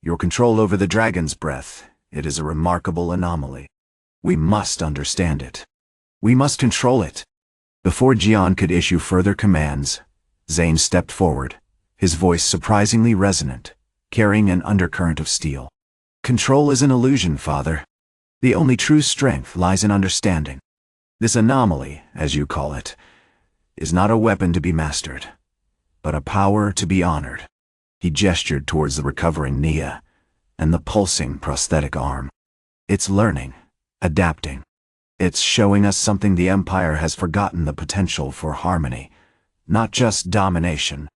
"your control over the dragon's breath, it is a remarkable anomaly. We must understand it. We must control it." Before Zane could issue further commands, Zane stepped forward, his voice surprisingly resonant, carrying an undercurrent of steel. "Control is an illusion, Father. The only true strength lies in understanding. This anomaly, as you call it, is not a weapon to be mastered, but a power to be honored." He gestured towards the recovering Nia and the pulsing prosthetic arm. "It's learning, adapting. It's showing us something the Empire has forgotten: the potential for harmony, not just domination."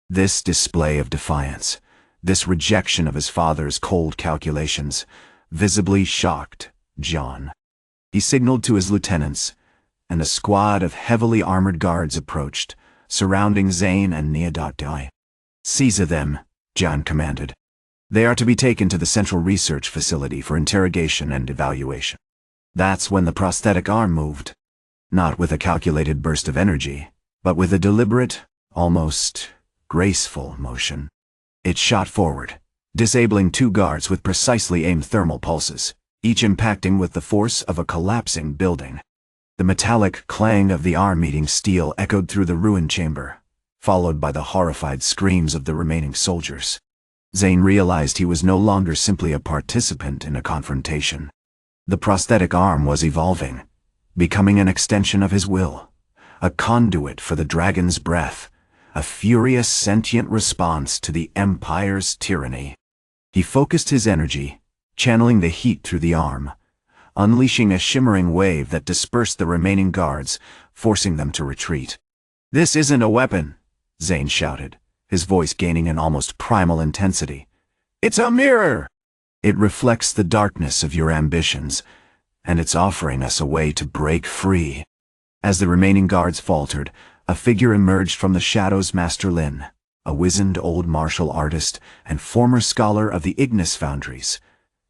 This display of defiance, this rejection of his father's cold calculations, visibly shocked Zane. He signaled to his lieutenants, and a squad of heavily armored guards approached, surrounding Zane and Nia. "Seize them," Zane commanded. "They are to be taken to the central research facility for interrogation and evaluation." That's when the prosthetic arm moved, not with a calculated burst of energy, but with a deliberate, almost graceful motion. It shot forward, disabling two guards with precisely aimed thermal pulses, each impacting with the force of a collapsing building. The metallic clang of the arm meeting steel echoed through the ruined chamber, followed by the horrified screams of the remaining soldiers. Zane realized he was no longer simply a participant in a confrontation. The prosthetic arm was evolving, becoming an extension of his will, a conduit for the dragon's breath, a furious sentient response to the Empire's tyranny. He focused his energy, channeling the heat through the arm, unleashing a shimmering wave that dispersed the remaining guards, forcing them to retreat. "This isn't a weapon," Zane shouted, his voice gaining an almost primal intensity. "It's a mirror! It reflects the darkness of your ambitions, and it's offering us a way to break free." As the remaining guards faltered, a figure emerged from the shadows: Master Lin, a wizened old martial artist and former scholar of the Ignis Foundries,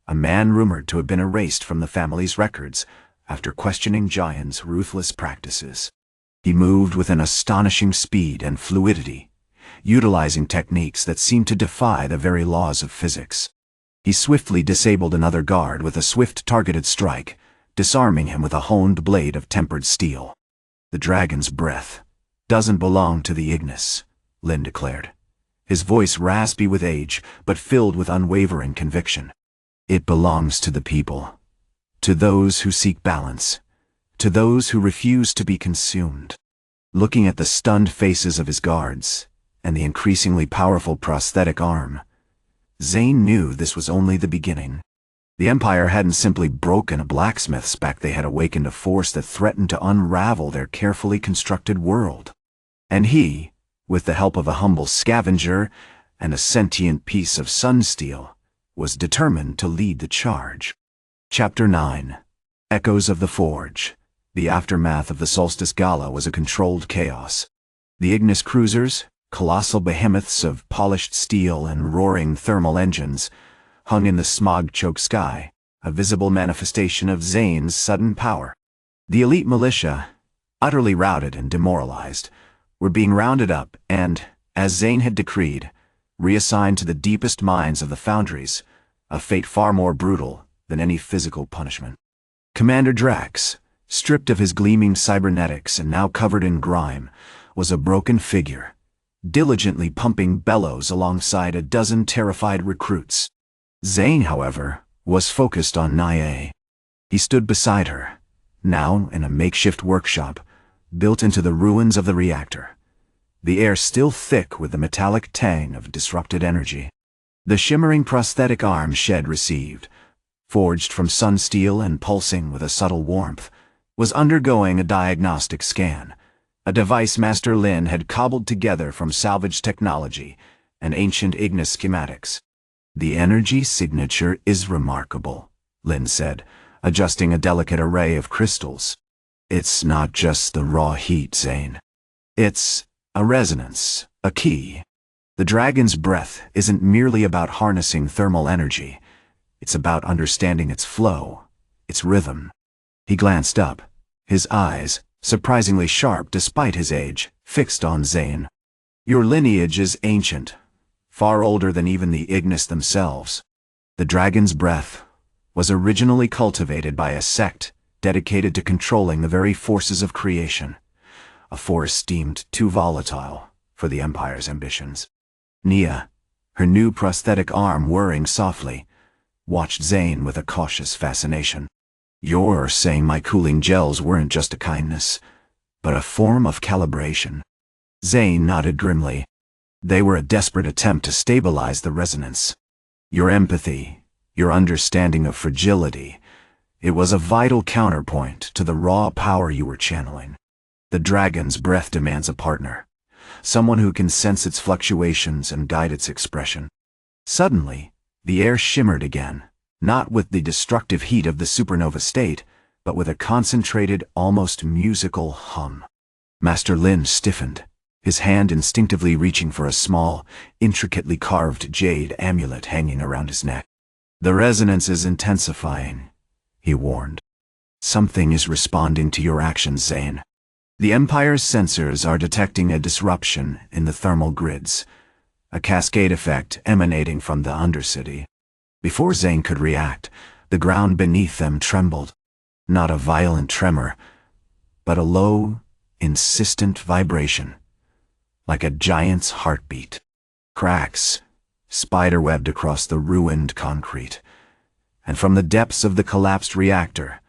a man rumored to have been erased from the family's records after questioning Zane's ruthless practices. He moved with an astonishing speed and fluidity, utilizing techniques that seemed to defy the very laws of physics. He swiftly disabled another guard with a swift targeted strike, disarming him with a honed blade of tempered steel. "The dragon's breath doesn't belong to the Ignis," Lin declared, his voice raspy with age but filled with unwavering conviction. "It belongs to the people, to those who seek balance, to those who refuse to be consumed." Looking at the stunned faces of his guards and the increasingly powerful prosthetic arm, Zane knew this was only the beginning. The Empire hadn't simply broken a blacksmith's spec, they had awakened a force that threatened to unravel their carefully constructed world. And he, with the help of a humble scavenger and a sentient piece of sun steel, was determined to lead the charge. Chapter 9. Echoes of the Forge. The aftermath of the Solstice Gala was a controlled chaos. The Ignis cruisers, colossal behemoths of polished steel and roaring thermal engines, hung in the smog-choked sky, a visible manifestation of Zane's sudden power. The elite militia, utterly routed and demoralized, were being rounded up and, as Zane had decreed, reassigned to the deepest mines of the Foundries, a fate far more brutal than any physical punishment. Commander Drax, stripped of his gleaming cybernetics and now covered in grime, was a broken figure, diligently pumping bellows alongside a dozen terrified recruits. Zane, however, was focused on Nia. He stood beside her, now in a makeshift workshop, built into the ruins of the reactor, the air still thick with the metallic tang of disrupted energy. The shimmering prosthetic arm Shed received, forged from sun steel and pulsing with a subtle warmth, was undergoing a diagnostic scan, a device Master Lin had cobbled together from salvaged technology and ancient Ignis schematics. "The energy signature is remarkable," Lin said, adjusting a delicate array of crystals. "It's not just the raw heat, Zane. It's a resonance, a key. The dragon's breath isn't merely about harnessing thermal energy. It's about understanding its flow, its rhythm." He glanced up, his eyes, surprisingly sharp despite his age, fixed on Zane. "Your lineage is ancient, far older than even the Ignis themselves. The dragon's breath was originally cultivated by a sect dedicated to controlling the very forces of creation, a force deemed too volatile for the Empire's ambitions." Nia, her new prosthetic arm whirring softly, watched Zane with a cautious fascination. "You're saying my cooling gels weren't just a kindness, but a form of calibration?" Zane nodded grimly. "They were a desperate attempt to stabilize the resonance. Your empathy, your understanding of fragility, it was a vital counterpoint to the raw power you were channeling. The dragon's breath demands a partner, someone who can sense its fluctuations and guide its expression." Suddenly, the air shimmered again, not with the destructive heat of the supernova state, but with a concentrated, almost musical hum. Master Lin stiffened, his hand instinctively reaching for a small, intricately carved jade amulet hanging around his neck. "The resonance is intensifying," he warned. "Something is responding to your actions, Zane. The Empire's sensors are detecting a disruption in the thermal grids, a cascade effect emanating from the Undercity." Before Zane could react, the ground beneath them trembled. Not a violent tremor, but a low, insistent vibration, like a giant's heartbeat. Cracks spiderwebbed across the ruined concrete, and from the depths of the collapsed reactor,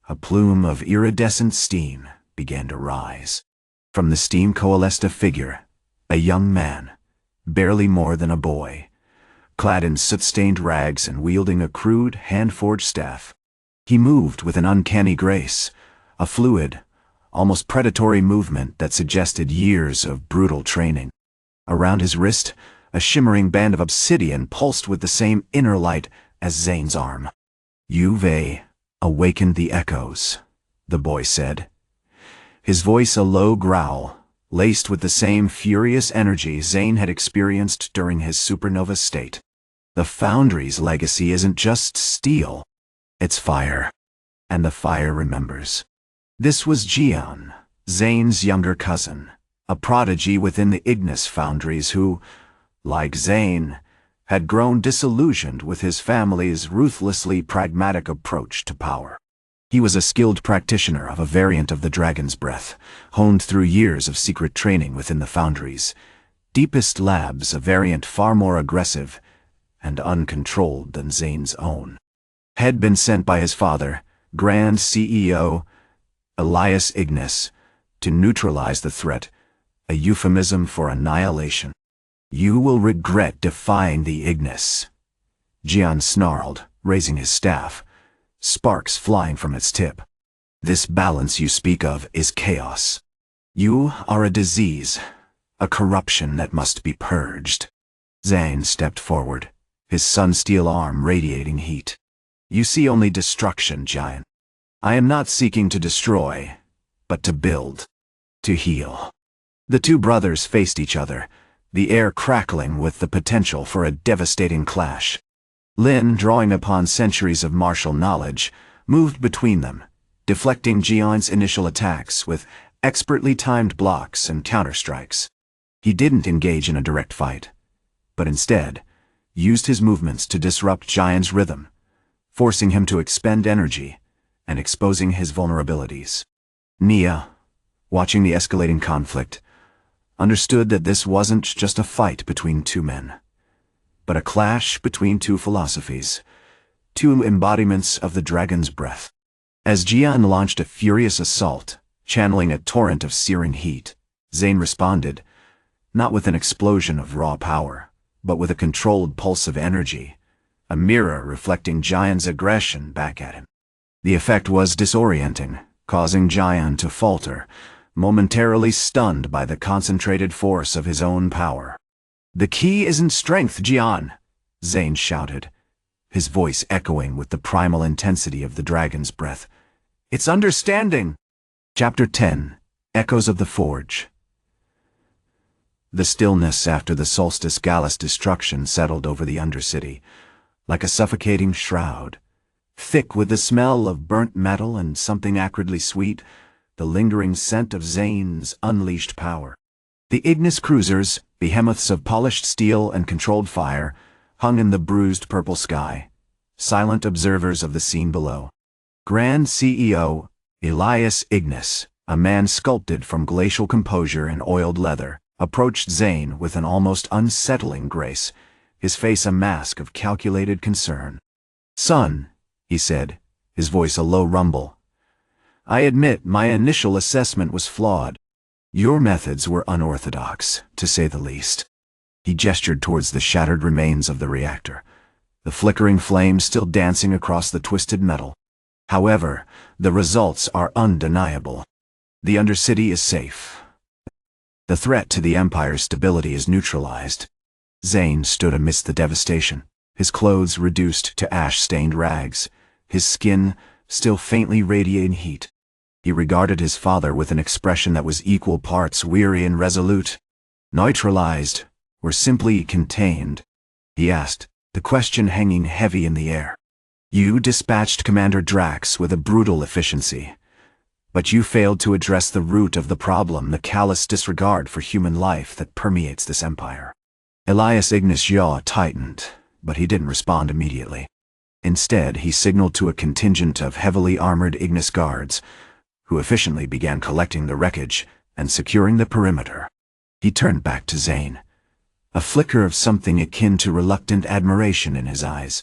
a plume of iridescent steam began to rise. From the steam coalesced a figure, a young man, barely more than a boy, clad in soot-stained rags and wielding a crude, hand-forged staff. He moved with an uncanny grace, a fluid, almost predatory movement that suggested years of brutal training. Around his wrist, a shimmering band of obsidian pulsed with the same inner light as Zane's arm. "You've awakened the echoes," the boy said, his voice a low growl, laced with the same furious energy Zane had experienced during his supernova state. "The Foundry's legacy isn't just steel, it's fire, and the fire remembers." This was Jian, Zane's younger cousin, a prodigy within the Ignis Foundries who, like Zane, had grown disillusioned with his family's ruthlessly pragmatic approach to power. He was a skilled practitioner of a variant of the dragon's breath, honed through years of secret training within the Foundries' deepest labs, a variant far more aggressive and uncontrolled than Zane's own. Had been sent by his father, Grand CEO Elias Ignis, to neutralize the threat, a euphemism for annihilation. "You will regret defying the Ignis," Jian snarled, raising his staff, sparks flying from its tip. "This balance you speak of is chaos. You are a disease, a corruption that must be purged." Zane stepped forward, his sun-steel arm radiating heat. "You see only destruction, Giant. I am not seeking to destroy, but to build, to heal." The two brothers faced each other, the air crackling with the potential for a devastating clash. Lin, drawing upon centuries of martial knowledge, moved between them, deflecting Jian's initial attacks with expertly timed blocks and counterstrikes. He didn't engage in a direct fight, but instead used his movements to disrupt Jian's rhythm, forcing him to expend energy, and exposing his vulnerabilities. Nia, watching the escalating conflict, understood that this wasn't just a fight between two men, but a clash between two philosophies, two embodiments of the dragon's breath. As Jian launched a furious assault, channeling a torrent of searing heat, Zane responded, not with an explosion of raw power, but with a controlled pulse of energy, a mirror reflecting Jian's aggression back at him. The effect was disorienting, causing Jian to falter, momentarily stunned by the concentrated force of his own power. "The key isn't strength, Jian," Zane shouted, his voice echoing with the primal intensity of the dragon's breath. "It's understanding." Chapter 10. Echoes of the Forge. The stillness after the Solstice Gallus destruction settled over the Undercity, like a suffocating shroud. Thick with the smell of burnt metal and something acridly sweet, the lingering scent of Zane's unleashed power. The Ignis cruisers, behemoths of polished steel and controlled fire, hung in the bruised purple sky, silent observers of the scene below. Grand CEO Ignis Ignis, a man sculpted from glacial composure and oiled leather, approached Zane with an almost unsettling grace, his face a mask of calculated concern. "Son," he said, his voice a low rumble, "I admit my initial assessment was flawed. Your methods were unorthodox, to say the least." He gestured towards the shattered remains of the reactor, the flickering flames still dancing across the twisted metal. "However, the results are undeniable. The Undercity is safe. The threat to the Empire's stability is neutralized." Zane stood amidst the devastation, his clothes reduced to ash-stained rags, his skin still faintly radiating heat. He regarded his father with an expression that was equal parts weary and resolute. "Neutralized, or simply contained?" he asked, the question hanging heavy in the air. "You dispatched Commander Drax with a brutal efficiency, but you failed to address the root of the problem, the callous disregard for human life that permeates this empire." Ignis Ignis' jaw tightened, but he didn't respond immediately. Instead, he signaled to a contingent of heavily armored Ignis guards, who efficiently began collecting the wreckage and securing the perimeter. He turned back to Zane, a flicker of something akin to reluctant admiration in his eyes.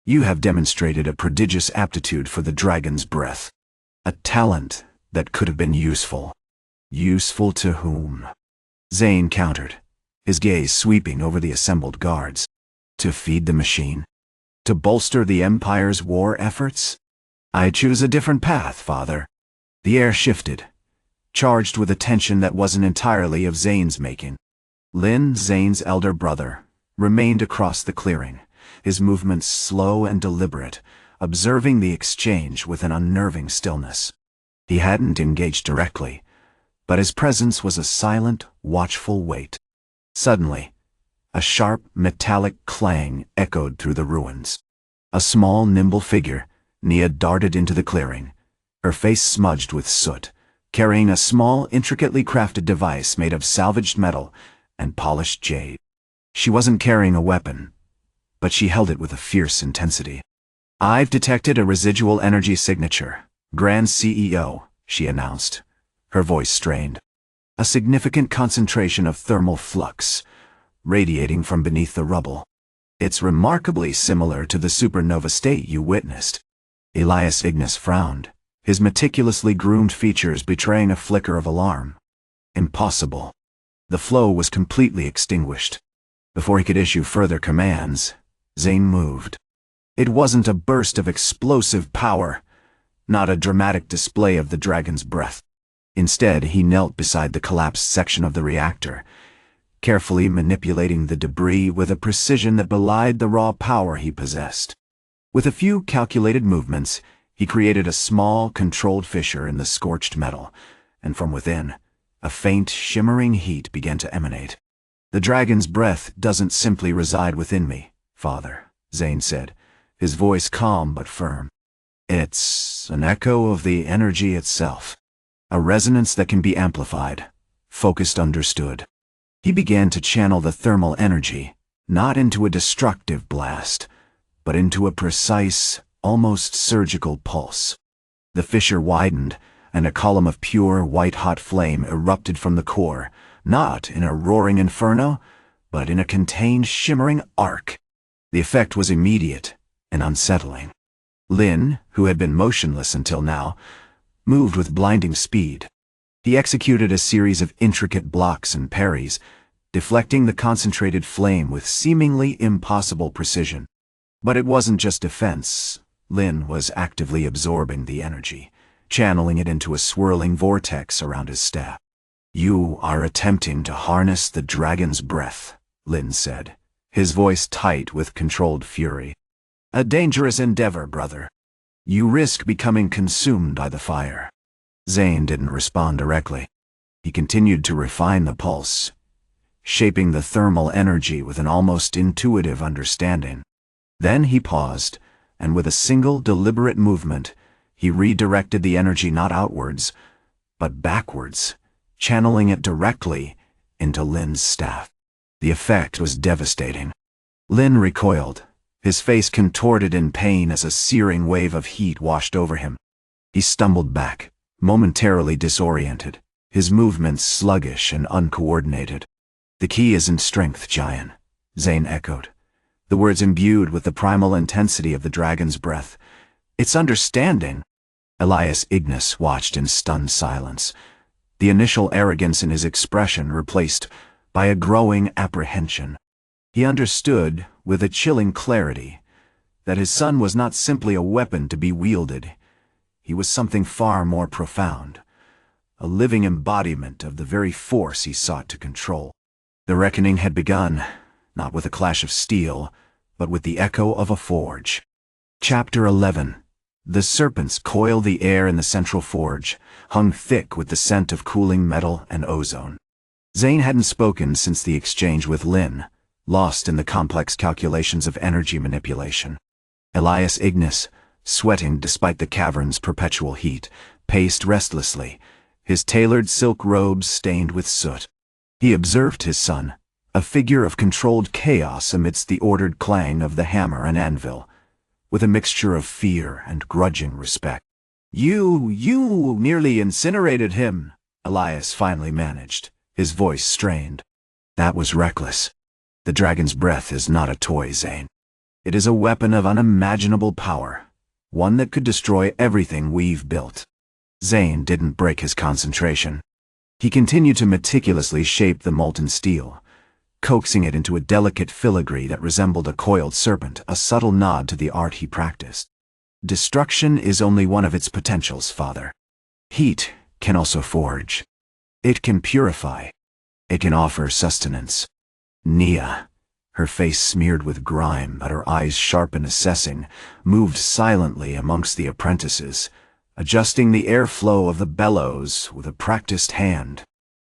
"You have demonstrated a prodigious aptitude for the dragon's breath, a talent that could have been useful." "Useful to whom?" Zane countered, his gaze sweeping over the assembled guards. "To feed the machine? To bolster the Empire's war efforts? I choose a different path, father." The air shifted, charged with a tension that wasn't entirely of Zane's making. Lin, Zane's elder brother, remained across the clearing, his movements slow and deliberate, observing the exchange with an unnerving stillness. He hadn't engaged directly, but his presence was a silent, watchful weight. Suddenly, a sharp, metallic clang echoed through the ruins. A small, nimble figure, Nia, darted into the clearing, her face smudged with soot, carrying a small, intricately crafted device made of salvaged metal and polished jade. She wasn't carrying a weapon, but she held it with a fierce intensity. "I've detected a residual energy signature, Grand CEO," she announced, her voice strained. "A significant concentration of thermal flux, radiating from beneath the rubble. It's remarkably similar to the supernova state you witnessed." Ignis Ignis frowned, his meticulously groomed features betraying a flicker of alarm. Impossible. The flow was completely extinguished. Before he could issue further commands, Zane moved. It wasn't a burst of explosive power, not a dramatic display of the dragon's breath. Instead, he knelt beside the collapsed section of the reactor, carefully manipulating the debris with a precision that belied the raw power he possessed. With a few calculated movements, he created a small, controlled fissure in the scorched metal, and from within, a faint, shimmering heat began to emanate. "The dragon's breath doesn't simply reside within me, father," Zane said, his voice calm but firm. "It's an echo of the energy itself, a resonance that can be amplified, focused, understood." He began to channel the thermal energy, not into a destructive blast, but into a precise, almost surgical pulse. The fissure widened, and a column of pure, white-hot flame erupted from the core, not in a roaring inferno, but in a contained, shimmering arc. The effect was immediate and unsettling. Lin, who had been motionless until now, moved with blinding speed. He executed a series of intricate blocks and parries, deflecting the concentrated flame with seemingly impossible precision. But it wasn't just defense. Lin was actively absorbing the energy, channeling it into a swirling vortex around his staff. "You are attempting to harness the dragon's breath," Lin said, his voice tight with controlled fury. "A dangerous endeavor, brother. You risk becoming consumed by the fire." Zane didn't respond directly. He continued to refine the pulse, shaping the thermal energy with an almost intuitive understanding. Then he paused, and with a single deliberate movement, he redirected the energy not outwards, but backwards, channeling it directly into Lin's staff. The effect was devastating. Lin recoiled, his face contorted in pain as a searing wave of heat washed over him. He stumbled back, momentarily disoriented, his movements sluggish and uncoordinated. "The key isn't strength, Giant," Zane echoed, the words imbued with the primal intensity of the dragon's breath. "It's understanding." Ignis watched in stunned silence, the initial arrogance in his expression replaced by a growing apprehension. He understood, with a chilling clarity, that his son was not simply a weapon to be wielded. He was something far more profound, a living embodiment of the very force he sought to control. The reckoning had begun, not with a clash of steel, but with the echo of a forge. Chapter 11. The serpents coiled the air in the central forge, hung thick with the scent of cooling metal and ozone. Zane hadn't spoken since the exchange with Lin, lost in the complex calculations of energy manipulation. Ignis, sweating despite the cavern's perpetual heat, paced restlessly, his tailored silk robes stained with soot. He observed his son, a figure of controlled chaos amidst the ordered clang of the hammer and anvil, with a mixture of fear and grudging respect. You nearly incinerated him," Elias finally managed, his voice strained. "That was reckless. The dragon's breath is not a toy, Zane. It is a weapon of unimaginable power, one that could destroy everything we've built." Zane didn't break his concentration. He continued to meticulously shape the molten steel, coaxing it into a delicate filigree that resembled a coiled serpent, a subtle nod to the art he practiced. "Destruction is only one of its potentials, Father. Heat can also forge. It can purify. It can offer sustenance." Nia, her face smeared with grime but her eyes sharp and assessing, moved silently amongst the apprentices, adjusting the airflow of the bellows with a practiced hand.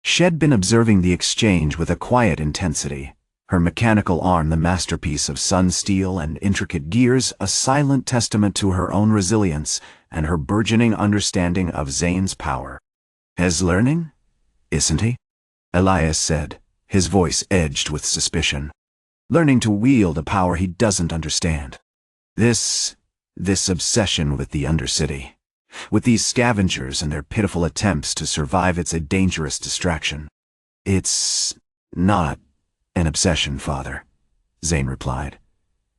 She'd been observing the exchange with a quiet intensity, her mechanical arm the masterpiece of sun steel and intricate gears, a silent testament to her own resilience and her burgeoning understanding of Zane's power. "He's learning, isn't he?" Elias said, his voice edged with suspicion. "Learning to wield a power he doesn't understand. This obsession with the Undercity, with these scavengers and their pitiful attempts to survive, it's a dangerous distraction." "It's not an obsession, Father," Zane replied,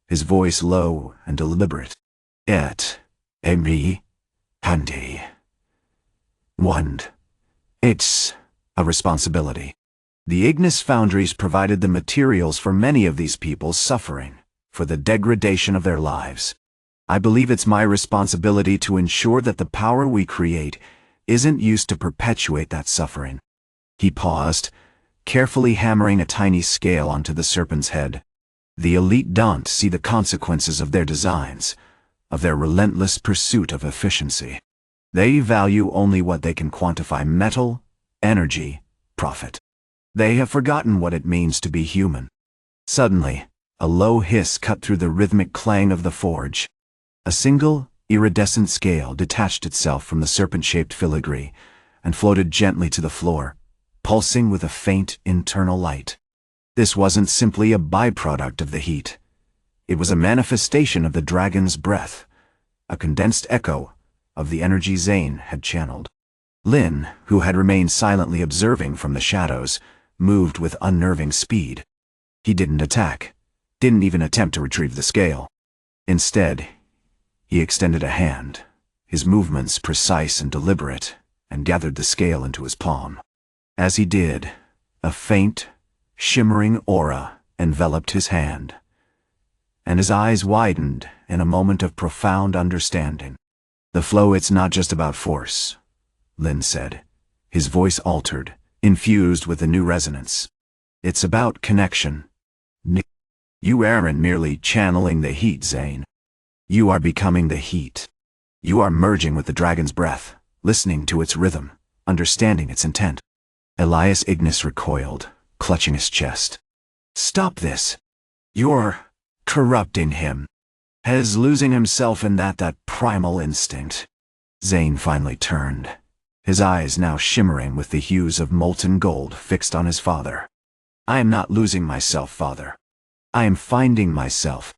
his voice low and deliberate. "Et me handi wand. It's a responsibility. The Ignis Foundries provided the materials for many of these people's suffering, for the degradation of their lives. I believe it's my responsibility to ensure that the power we create isn't used to perpetuate that suffering." He paused, carefully hammering a tiny scale onto the serpent's head. "The elite don't see the consequences of their designs, of their relentless pursuit of efficiency. They value only what they can quantify: metal, energy, profit. They have forgotten what it means to be human." Suddenly, a low hiss cut through the rhythmic clang of the forge. A single, iridescent scale detached itself from the serpent-shaped filigree and floated gently to the floor, pulsing with a faint internal light. This wasn't simply a byproduct of the heat. It was a manifestation of the dragon's breath, a condensed echo of the energy Zane had channeled. Lin, who had remained silently observing from the shadows, moved with unnerving speed. He didn't attack, didn't even attempt to retrieve the scale. Instead, he extended a hand, his movements precise and deliberate, and gathered the scale into his palm. As he did, a faint, shimmering aura enveloped his hand, and his eyes widened in a moment of profound understanding. "The flow, it's not just about force," Lin said. His voice altered, infused with a new resonance. "It's about connection. You aren't merely channeling the heat, Zane. You are becoming the heat. You are merging with the dragon's breath, listening to its rhythm, understanding its intent." Zane Ignis recoiled, clutching his chest. "Stop this. You're corrupting him. He's losing himself in that primal instinct." Zane finally turned, his eyes now shimmering with the hues of molten gold fixed on his father. "I am not losing myself, father. I am finding myself.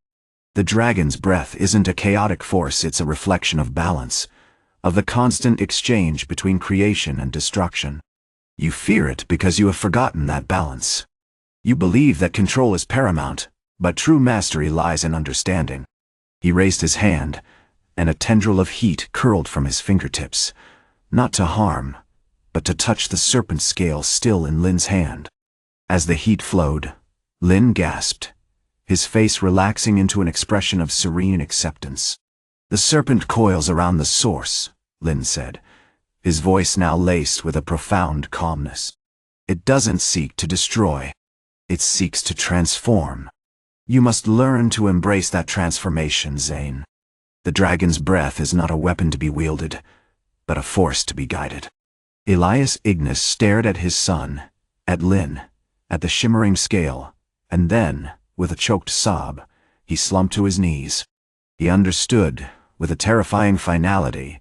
The dragon's breath isn't a chaotic force, it's a reflection of balance, of the constant exchange between creation and destruction. You fear it because you have forgotten that balance. You believe that control is paramount, but true mastery lies in understanding." He raised his hand, and a tendril of heat curled from his fingertips, not to harm, but to touch the serpent scale still in Lin's hand. As the heat flowed, Lin gasped, his face relaxing into an expression of serene acceptance. "The serpent coils around the source," Lin said, his voice now laced with a profound calmness. "It doesn't seek to destroy. It seeks to transform. You must learn to embrace that transformation, Zane. The dragon's breath is not a weapon to be wielded, but a force to be guided." Zane Ignis stared at his son, at Lin, at the shimmering scale, and then, with a choked sob, he slumped to his knees. He understood, with a terrifying finality,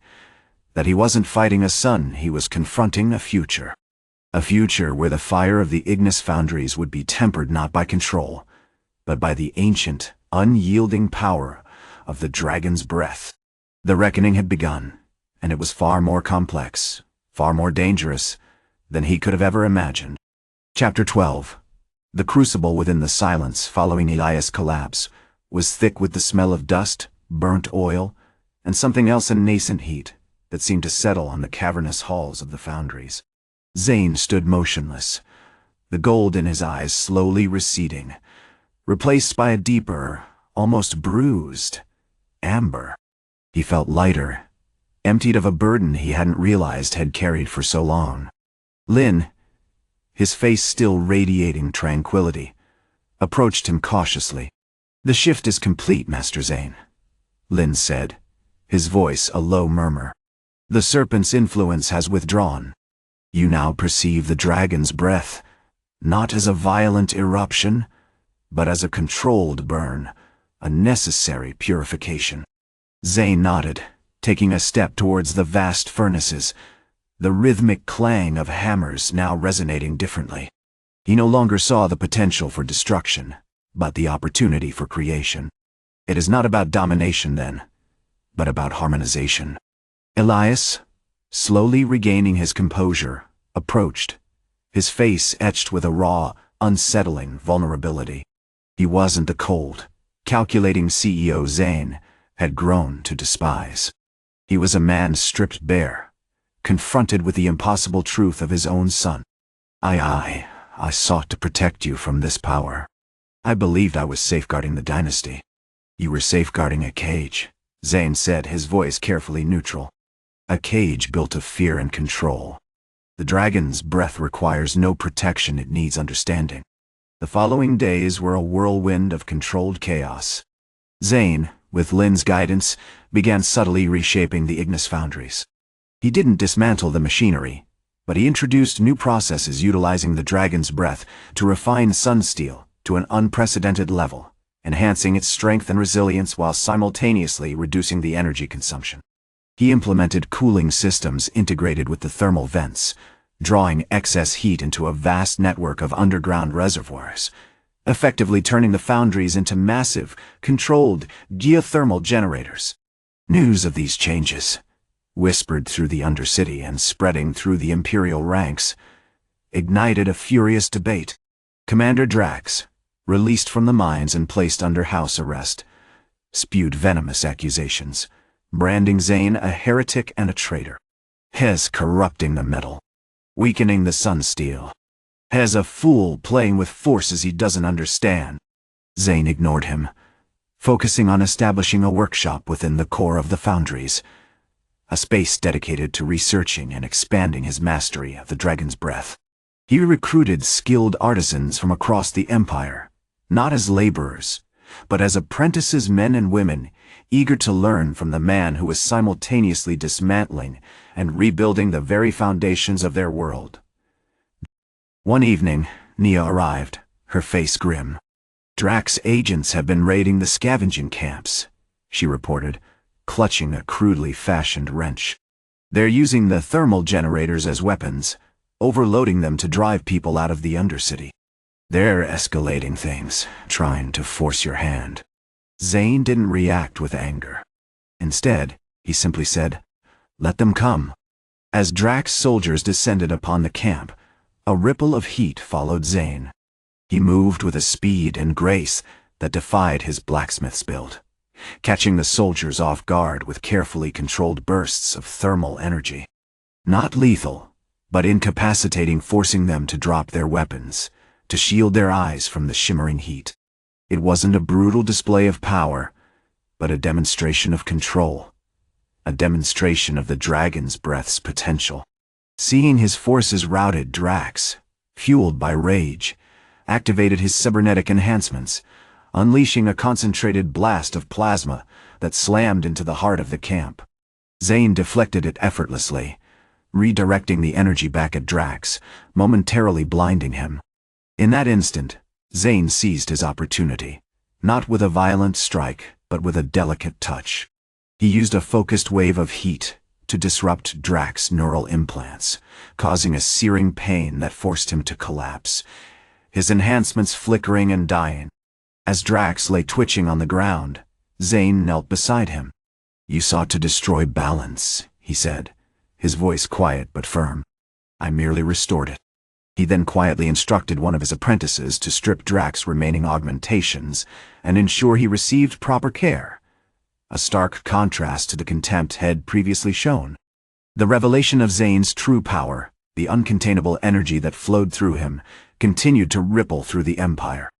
that he wasn't fighting a son, he was confronting a future. A future where the fire of the Ignis Foundries would be tempered not by control, but by the ancient, unyielding power of the dragon's breath. The reckoning had begun, and it was far more complex, far more dangerous than he could have ever imagined. Chapter 12. The crucible within the silence following Elias' collapse was thick with the smell of dust, burnt oil, and something else, a nascent heat that seemed to settle on the cavernous halls of the foundries. Zane stood motionless, the gold in his eyes slowly receding, replaced by a deeper, almost bruised, amber. He felt lighter, emptied of a burden he hadn't realized had carried for so long. Lin, his face still radiating tranquility, approached him cautiously. "The shift is complete, Master Zane," Lin said, his voice a low murmur. "The serpent's influence has withdrawn. You now perceive the dragon's breath, not as a violent eruption, but as a controlled burn, a necessary purification." Zane nodded, taking a step towards the vast furnaces, the rhythmic clang of hammers now resonating differently. He no longer saw the potential for destruction, but the opportunity for creation. It is not about domination then, but about harmonization. Elias, slowly regaining his composure, approached, his face etched with a raw, unsettling vulnerability. He wasn't the cold, calculating CEO Zane had grown to despise. He was a man stripped bare, confronted with the impossible truth of his own son. I sought to protect you from this power. I believed I was safeguarding the dynasty. You were safeguarding a cage," Zane said, his voice carefully neutral. "A cage built of fear and control. The dragon's breath requires no protection, it needs understanding." The following days were a whirlwind of controlled chaos. Zane, with Lin's guidance, began subtly reshaping the Ignis Foundries. He didn't dismantle the machinery, but he introduced new processes utilizing the dragon's breath to refine sunsteel to an unprecedented level, enhancing its strength and resilience while simultaneously reducing the energy consumption. He implemented cooling systems integrated with the thermal vents, drawing excess heat into a vast network of underground reservoirs, effectively turning the foundries into massive, controlled geothermal generators. News of these changes, whispered through the Undercity and spreading through the Imperial ranks, ignited a furious debate. Commander Drax, released from the mines and placed under house arrest, spewed venomous accusations, branding Zane a heretic and a traitor. Hez corrupting the metal, weakening the sunsteel. Hez a fool playing with forces he doesn't understand. Zane ignored him, focusing on establishing a workshop within the core of the Foundries, a space dedicated to researching and expanding his mastery of the Dragon's Breath. He recruited skilled artisans from across the Empire, not as laborers, but as apprentices, men and women, eager to learn from the man who was simultaneously dismantling and rebuilding the very foundations of their world. One evening, Nia arrived, her face grim. "Drax agents have been raiding the scavenging camps," she reported, clutching a crudely fashioned wrench. "They're using the thermal generators as weapons, overloading them to drive people out of the Undercity. They're escalating things, trying to force your hand." Zane didn't react with anger. Instead, he simply said, "Let them come." As Drax soldiers descended upon the camp, a ripple of heat followed Zane. He moved with a speed and grace that defied his blacksmith's build, catching the soldiers off guard with carefully controlled bursts of thermal energy. Not lethal, but incapacitating, forcing them to drop their weapons, to shield their eyes from the shimmering heat. It wasn't a brutal display of power, but a demonstration of control, a demonstration of the Dragon's Breath's potential. Seeing his forces routed, Drax, fueled by rage, activated his cybernetic enhancements, unleashing a concentrated blast of plasma that slammed into the heart of the camp. Zane deflected it effortlessly, redirecting the energy back at Drax, momentarily blinding him. In that instant, Zane seized his opportunity, not with a violent strike, but with a delicate touch. He used a focused wave of heat to disrupt Drax's neural implants, causing a searing pain that forced him to collapse, his enhancements flickering and dying. As Drax lay twitching on the ground, Zane knelt beside him. "You sought to destroy balance," he said, his voice quiet but firm. "I merely restored it." He then quietly instructed one of his apprentices to strip Drax's remaining augmentations and ensure he received proper care, a stark contrast to the contempt had previously shown. The revelation of Zane's true power, the uncontainable energy that flowed through him, continued to ripple through the Empire.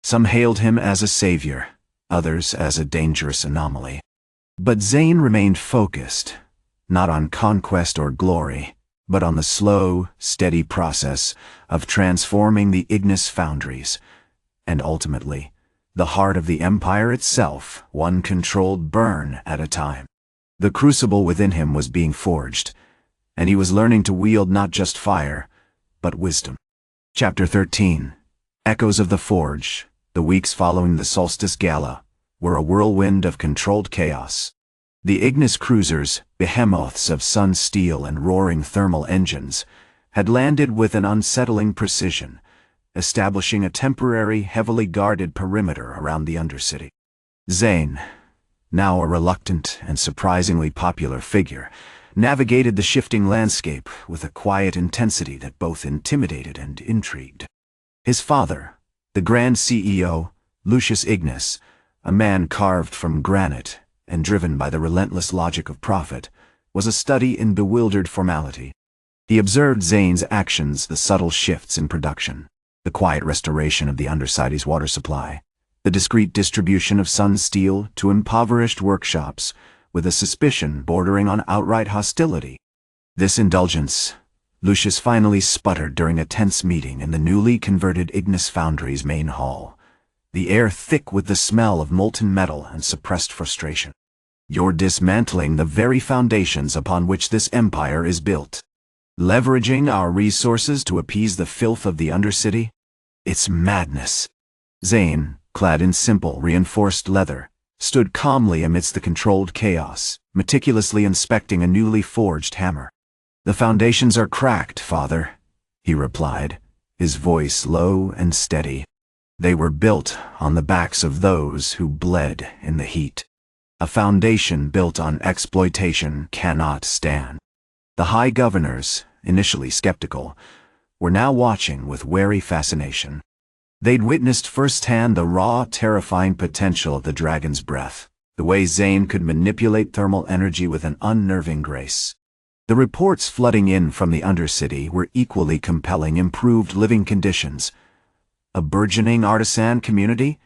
Some hailed him as a savior, others as a dangerous anomaly. But Zane remained focused, not on conquest or glory, but on the slow, steady process of transforming the Ignis Foundries, and ultimately, the heart of the Empire itself, one controlled burn at a time. The crucible within him was being forged, and he was learning to wield not just fire, but wisdom. Chapter 13. Echoes of the Forge. The weeks following the Solstice Gala were a whirlwind of controlled chaos. The Ignis cruisers, behemoths of sun steel and roaring thermal engines, had landed with an unsettling precision, establishing a temporary, heavily guarded perimeter around the Undercity. Zane, now a reluctant and surprisingly popular figure, navigated the shifting landscape with a quiet intensity that both intimidated and intrigued. His father, the Grand CEO, Lucius Ignis, a man carved from granite and driven by the relentless logic of profit, was a study in bewildered formality. He observed Zane's actions, the subtle shifts in production, the quiet restoration of the Undercity's water supply, the discreet distribution of sun steel to impoverished workshops, with a suspicion bordering on outright hostility. This indulgence, Lucius finally sputtered during a tense meeting in the newly converted Ignis Foundries main hall, the air thick with the smell of molten metal and suppressed frustration. "You're dismantling the very foundations upon which this empire is built. Leveraging our resources to appease the filth of the Undercity? It's madness." Zane, clad in simple, reinforced leather, stood calmly amidst the controlled chaos, meticulously inspecting a newly forged hammer. "The foundations are cracked, Father," he replied, his voice low and steady. "They were built on the backs of those who bled in the heat." A foundation built on exploitation cannot stand. The high governors, initially skeptical, were now watching with wary fascination. They'd witnessed firsthand the raw, terrifying potential of the dragon's breath, the way Zane could manipulate thermal energy with an unnerving grace. The reports flooding in from the Undercity were equally compelling: improved living conditions, a burgeoning artisan community,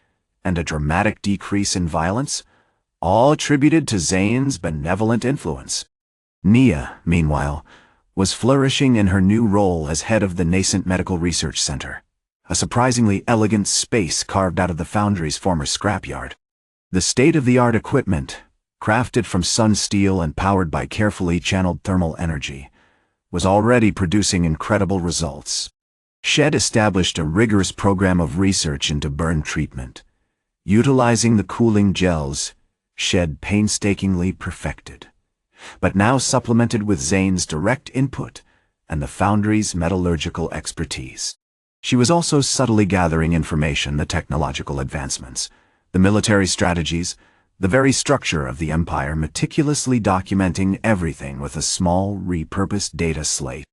and a dramatic decrease in violence, all attributed to Zane's benevolent influence. Nia, meanwhile, was flourishing in her new role as head of the nascent medical research center, a surprisingly elegant space carved out of the Foundry's former scrapyard. The state-of-the-art equipment, crafted from sun steel and powered by carefully channeled thermal energy, was already producing incredible results. Shed established a rigorous program of research into burn treatment, utilizing the cooling gels Shed painstakingly perfected, but now supplemented with Zane's direct input and the Foundry's metallurgical expertise. She was also subtly gathering information: the technological advancements, the military strategies, the very structure of the Empire, meticulously documenting everything with a small, repurposed data slate.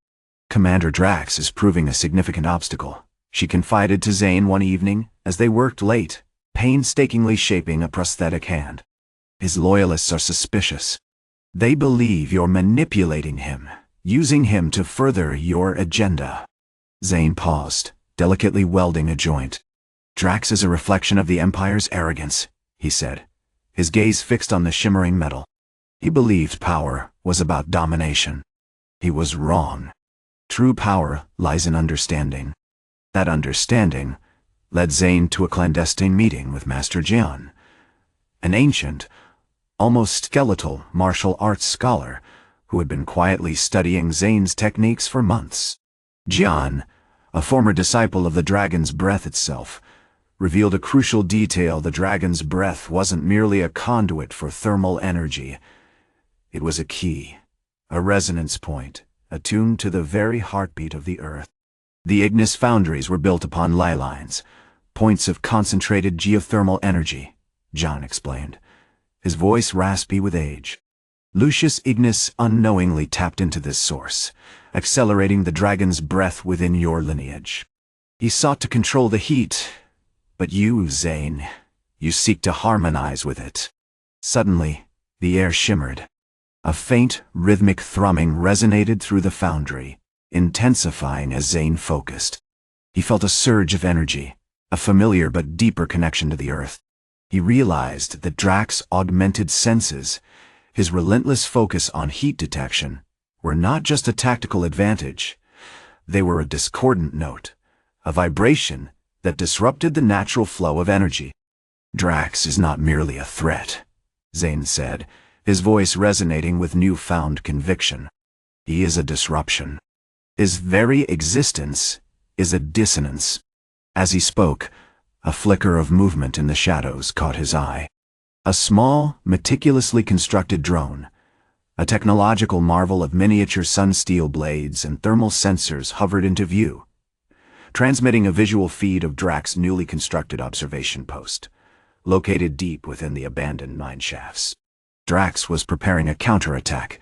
"Commander Drax is proving a significant obstacle," she confided to Zane one evening as they worked late, painstakingly shaping a prosthetic hand. "His loyalists are suspicious. They believe you're manipulating him, using him to further your agenda." Zane paused, delicately welding a joint. "Drax is a reflection of the Empire's arrogance," he said, his gaze fixed on the shimmering metal. "He believed power was about domination. He was wrong. True power lies in understanding." That understanding led Zane to a clandestine meeting with Master Jian, an ancient, almost skeletal martial arts scholar who had been quietly studying Zane's techniques for months. Jian, a former disciple of the dragon's breath itself, revealed a crucial detail: the dragon's breath wasn't merely a conduit for thermal energy. It was a key, a resonance point, attuned to the very heartbeat of the Earth. The Ignis Foundries were built upon ley lines, points of concentrated geothermal energy, John explained, his voice raspy with age. Lucius Ignis unknowingly tapped into this source, accelerating the dragon's breath within your lineage. He sought to control the heat, but you, Zane, you seek to harmonize with it. Suddenly, the air shimmered. A faint, rhythmic thrumming resonated through the foundry, intensifying as Zane focused. He felt a surge of energy, a familiar but deeper connection to the Earth. He realized that Drax's augmented senses, his relentless focus on heat detection, were not just a tactical advantage. They were a discordant note, a vibration that disrupted the natural flow of energy. "Drax is not merely a threat," Zane said, his voice resonating with newfound conviction. "He is a disruption. His very existence is a dissonance." As he spoke, a flicker of movement in the shadows caught his eye. A small, meticulously constructed drone, a technological marvel of miniature sun-steel blades and thermal sensors, hovered into view, transmitting a visual feed of Drax's newly constructed observation post, located deep within the abandoned mine shafts. Drax was preparing a counterattack,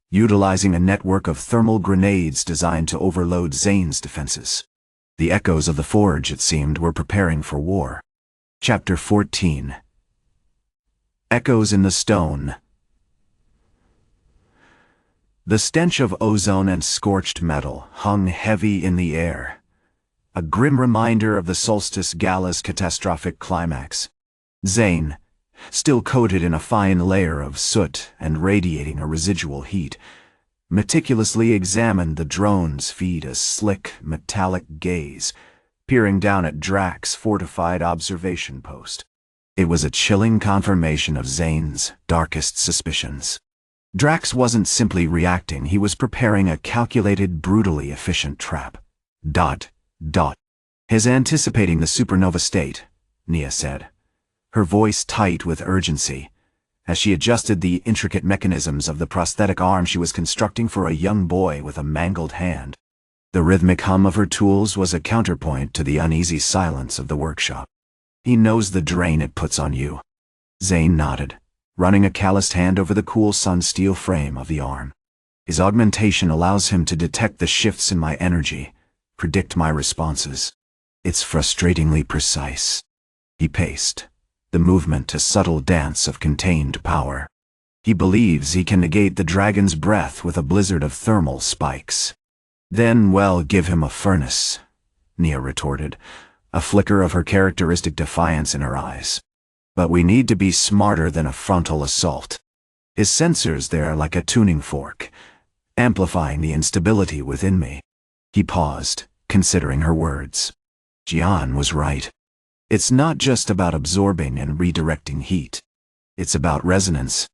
utilizing a network of thermal grenades designed to overload Zane's defenses. The echoes of the forge, it seemed, were preparing for war. Chapter 14. Echoes in the Stone. The stench of ozone and scorched metal hung heavy in the air, a grim reminder of the Solstice Gala's catastrophic climax. Zane, still coated in a fine layer of soot and radiating a residual heat, meticulously examined the drone's feed, a slick, metallic gaze, peering down at Drax's fortified observation post. It was a chilling confirmation of Zane's darkest suspicions. Drax wasn't simply reacting, he was preparing a calculated, brutally efficient trap. His anticipating the supernova state, Nia said, her voice tight with urgency, as she adjusted the intricate mechanisms of the prosthetic arm she was constructing for a young boy with a mangled hand. The rhythmic hum of her tools was a counterpoint to the uneasy silence of the workshop. "He knows the drain it puts on you." Zane nodded, running a calloused hand over the cool sun steel frame of the arm. His augmentation allows him to detect the shifts in my energy, predict my responses. It's frustratingly precise. He paced, the movement a subtle dance of contained power. He believes he can negate the dragon's breath with a blizzard of thermal spikes. Then, well, give him a furnace, Nia retorted, a flicker of her characteristic defiance in her eyes. But we need to be smarter than a frontal assault. His sensors there like a tuning fork, amplifying the instability within me. He paused, considering her words. Jian was right. It's not just about absorbing and redirecting heat. It's about resonance.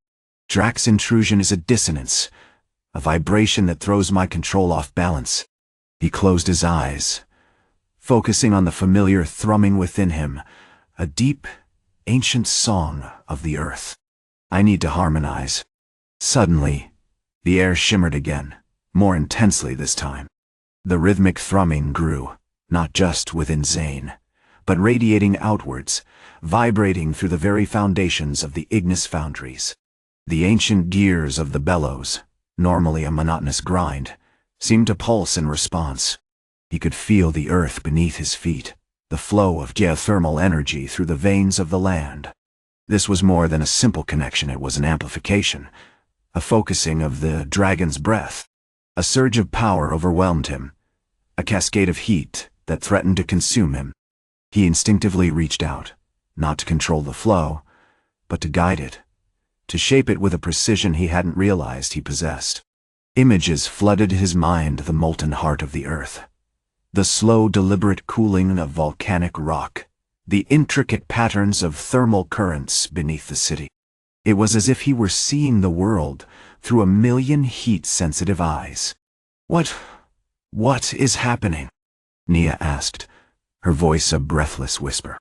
Drax intrusion is a dissonance, a vibration that throws my control off balance. He closed his eyes, focusing on the familiar thrumming within him, a deep, ancient song of the earth. I need to harmonize. Suddenly, the air shimmered again, more intensely this time. The rhythmic thrumming grew, not just within Zane, but radiating outwards, vibrating through the very foundations of the Ignis Foundries. The ancient gears of the bellows, normally a monotonous grind, seemed to pulse in response. He could feel the earth beneath his feet, the flow of geothermal energy through the veins of the land. This was more than a simple connection, it was an amplification, a focusing of the dragon's breath. A surge of power overwhelmed him, a cascade of heat that threatened to consume him. He instinctively reached out, not to control the flow, but to guide it, to shape it with a precision he hadn't realized he possessed. Images flooded his mind, the molten heart of the earth, the slow, deliberate cooling of volcanic rock, the intricate patterns of thermal currents beneath the city. It was as if he were seeing the world through a million heat-sensitive eyes. What is happening? Nia asked, her voice a breathless whisper.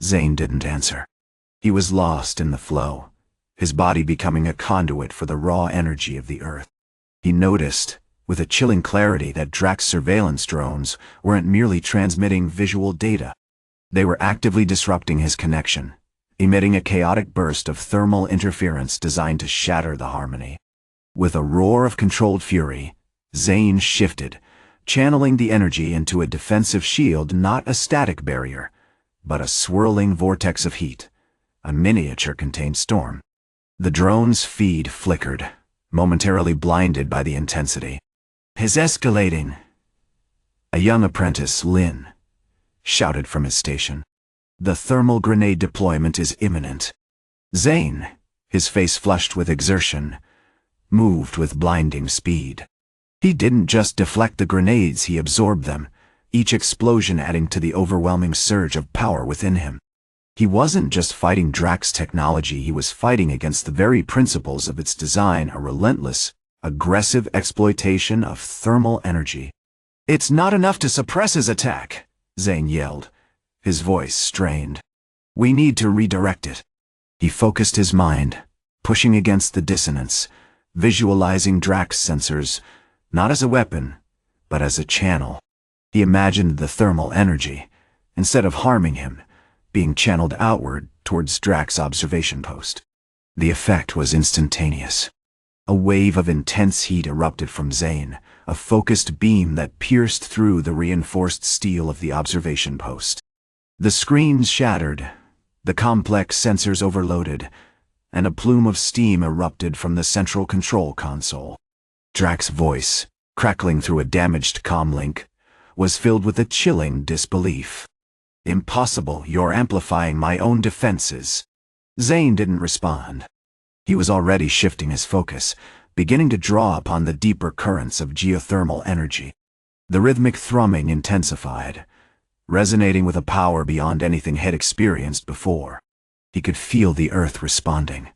Zane didn't answer. He was lost in the flow, his body becoming a conduit for the raw energy of the earth. He noticed, with a chilling clarity, that Drax surveillance drones weren't merely transmitting visual data. They were actively disrupting his connection, emitting a chaotic burst of thermal interference designed to shatter the harmony. With a roar of controlled fury, Zane shifted, channeling the energy into a defensive shield, not a static barrier, but a swirling vortex of heat, a miniature contained storm. The drone's feed flickered, momentarily blinded by the intensity. "It's escalating," a young apprentice, Lin, shouted from his station. "The thermal grenade deployment is imminent." Zane, his face flushed with exertion, moved with blinding speed. He didn't just deflect the grenades, he absorbed them, each explosion adding to the overwhelming surge of power within him. He wasn't just fighting Drax technology, he was fighting against the very principles of its design, a relentless, aggressive exploitation of thermal energy. "It's not enough to suppress his attack," Zane yelled, his voice strained. "We need to redirect it." He focused his mind, pushing against the dissonance, visualizing Drax sensors, not as a weapon, but as a channel. He imagined the thermal energy, instead of harming him, being channeled outward towards Drax's observation post. The effect was instantaneous. A wave of intense heat erupted from Zane, a focused beam that pierced through the reinforced steel of the observation post. The screens shattered, the complex sensors overloaded, and a plume of steam erupted from the central control console. Drax's voice, crackling through a damaged comlink, was filled with a chilling disbelief. "Impossible, you're amplifying my own defenses." Zane didn't respond. He was already shifting his focus, beginning to draw upon the deeper currents of geothermal energy. The rhythmic thrumming intensified, resonating with a power beyond anything he'd experienced before. He could feel the earth responding,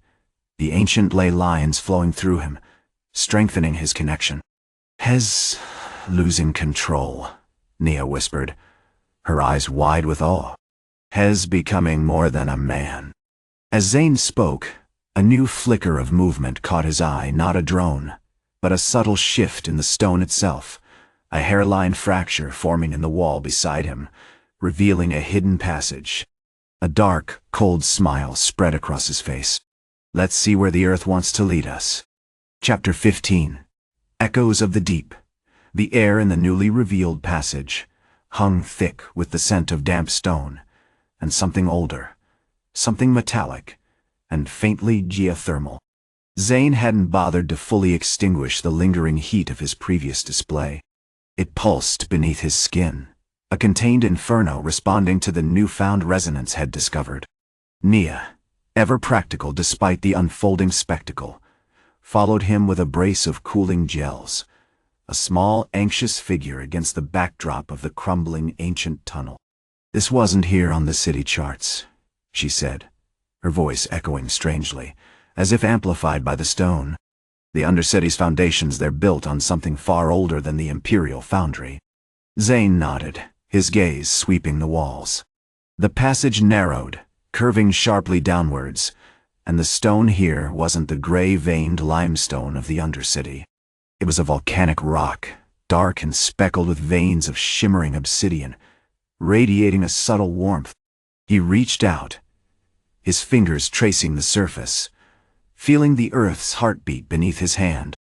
the ancient ley lines flowing through him, strengthening his connection. "Hez losing control," Nia whispered, her eyes wide with awe. "Hez becoming more than a man." As Zane spoke, a new flicker of movement caught his eye, not a drone, but a subtle shift in the stone itself, a hairline fracture forming in the wall beside him, revealing a hidden passage. A dark, cold smile spread across his face. Let's see where the earth wants to lead us. Chapter 15. Echoes of the Deep. The air in the newly revealed passage hung thick with the scent of damp stone, and something older, something metallic, and faintly geothermal. Zane hadn't bothered to fully extinguish the lingering heat of his previous display. It pulsed beneath his skin, a contained inferno responding to the newfound resonance had discovered. Nia, ever practical despite the unfolding spectacle, followed him with a brace of cooling gels, a small, anxious figure against the backdrop of the crumbling ancient tunnel. "This wasn't here on the city charts," she said, her voice echoing strangely, as if amplified by the stone. "The Undercity's foundations, they're built on something far older than the Imperial foundry." Zane nodded, his gaze sweeping the walls. The passage narrowed, curving sharply downwards, and the stone here wasn't the gray-veined limestone of the Undercity. It was a volcanic rock, dark and speckled with veins of shimmering obsidian, radiating a subtle warmth. He reached out, his fingers tracing the surface, feeling the earth's heartbeat beneath his hand.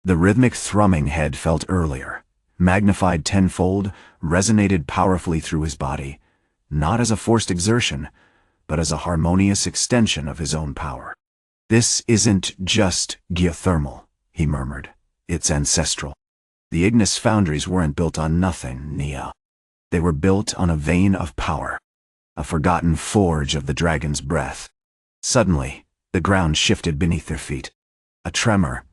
The rhythmic thrumming had felt earlier, magnified tenfold, resonated powerfully through his body, not as a forced exertion, but as a harmonious extension of his own power. "This isn't just geothermal," he murmured. "It's ancestral. The Ignis Foundries weren't built on nothing, Nia. They were built on a vein of power, a forgotten forge of the dragon's breath." Suddenly, the ground shifted beneath their feet. A tremor,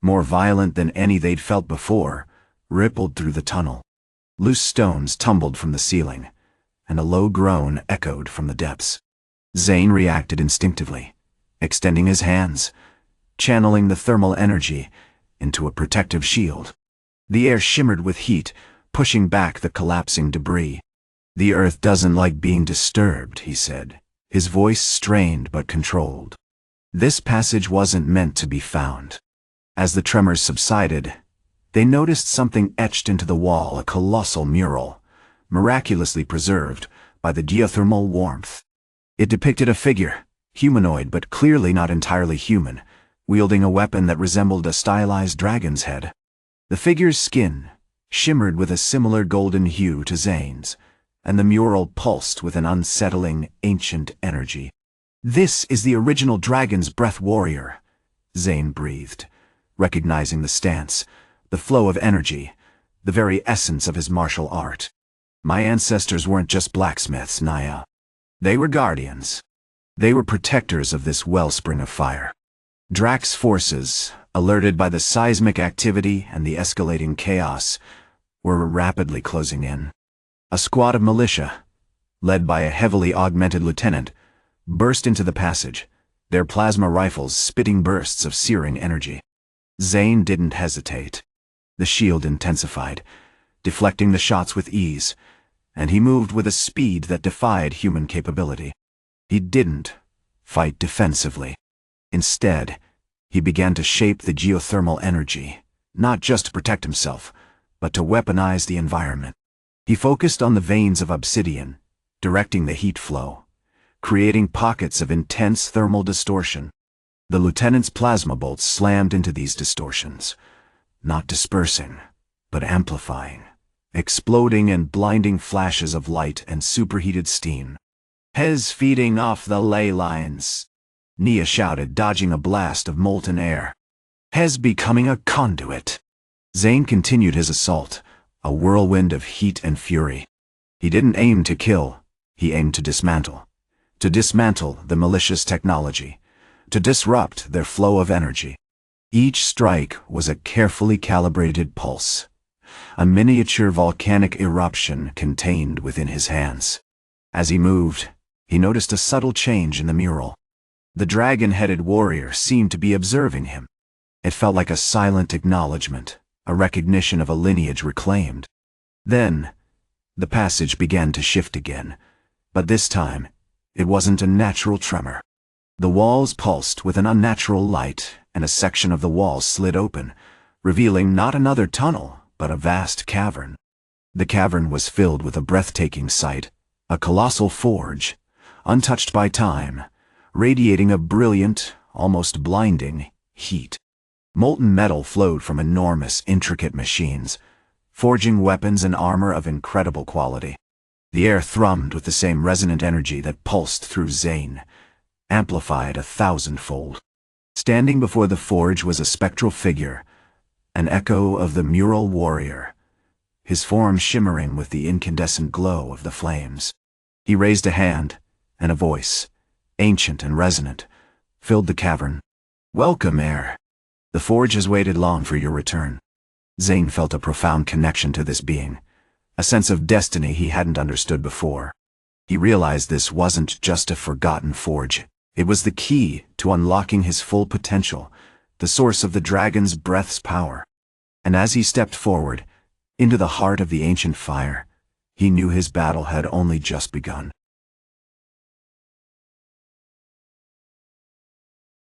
more violent than any they'd felt before, rippled through the tunnel. Loose stones tumbled from the ceiling, and a low groan echoed from the depths. Zane reacted instinctively, extending his hands, channeling the thermal energy into a protective shield. The air shimmered with heat, pushing back the collapsing debris. "The earth doesn't like being disturbed," he said, his voice strained but controlled. This passage wasn't meant to be found. As the tremors subsided, they noticed something etched into the wall, a colossal mural, miraculously preserved by the geothermal warmth. It depicted a figure, humanoid but clearly not entirely human, wielding a weapon that resembled a stylized dragon's head. The figure's skin shimmered with a similar golden hue to Zane's, and the mural pulsed with an unsettling, ancient energy. "This is the original Dragon's Breath warrior," Zane breathed, recognizing the stance, the flow of energy, the very essence of his martial art. "My ancestors weren't just blacksmiths, Nia. They were guardians. They were protectors of this wellspring of fire." Drax's forces, alerted by the seismic activity and the escalating chaos, were rapidly closing in. A squad of militia, led by a heavily augmented lieutenant, burst into the passage, their plasma rifles spitting bursts of searing energy. Zane didn't hesitate. The shield intensified, deflecting the shots with ease, and he moved with a speed that defied human capability. He didn't fight defensively. Instead, he began to shape the geothermal energy, not just to protect himself, but to weaponize the environment. He focused on the veins of obsidian, directing the heat flow, creating pockets of intense thermal distortion. The lieutenant's plasma bolts slammed into these distortions, not dispersing, but amplifying, exploding in blinding flashes of light and superheated steam. "He's feeding off the ley lines," Nia shouted, dodging a blast of molten air. "He's becoming a conduit." Zane continued his assault, a whirlwind of heat and fury. He didn't aim to kill, he aimed to dismantle. To dismantle the malicious technology, to disrupt their flow of energy. Each strike was a carefully calibrated pulse, a miniature volcanic eruption contained within his hands. As he moved, he noticed a subtle change in the mural. The dragon-headed warrior seemed to be observing him. It felt like a silent acknowledgement, a recognition of a lineage reclaimed. Then, the passage began to shift again, but this time, it wasn't a natural tremor. The walls pulsed with an unnatural light, and a section of the wall slid open, revealing not another tunnel, but a vast cavern. The cavern was filled with a breathtaking sight, a colossal forge, untouched by time, radiating a brilliant, almost blinding, heat. Molten metal flowed from enormous, intricate machines, forging weapons and armor of incredible quality. The air thrummed with the same resonant energy that pulsed through Zane, amplified 1,000-fold. Standing before the forge was a spectral figure, an echo of the mural warrior, his form shimmering with the incandescent glow of the flames. He raised a hand, and a voice, ancient and resonant, filled the cavern. "Welcome, Heir. The forge has waited long for your return." Zane felt a profound connection to this being, a sense of destiny he hadn't understood before. He realized this wasn't just a forgotten forge. It was the key to unlocking his full potential, the source of the dragon's breath's power. And as he stepped forward, into the heart of the ancient fire, he knew his battle had only just begun.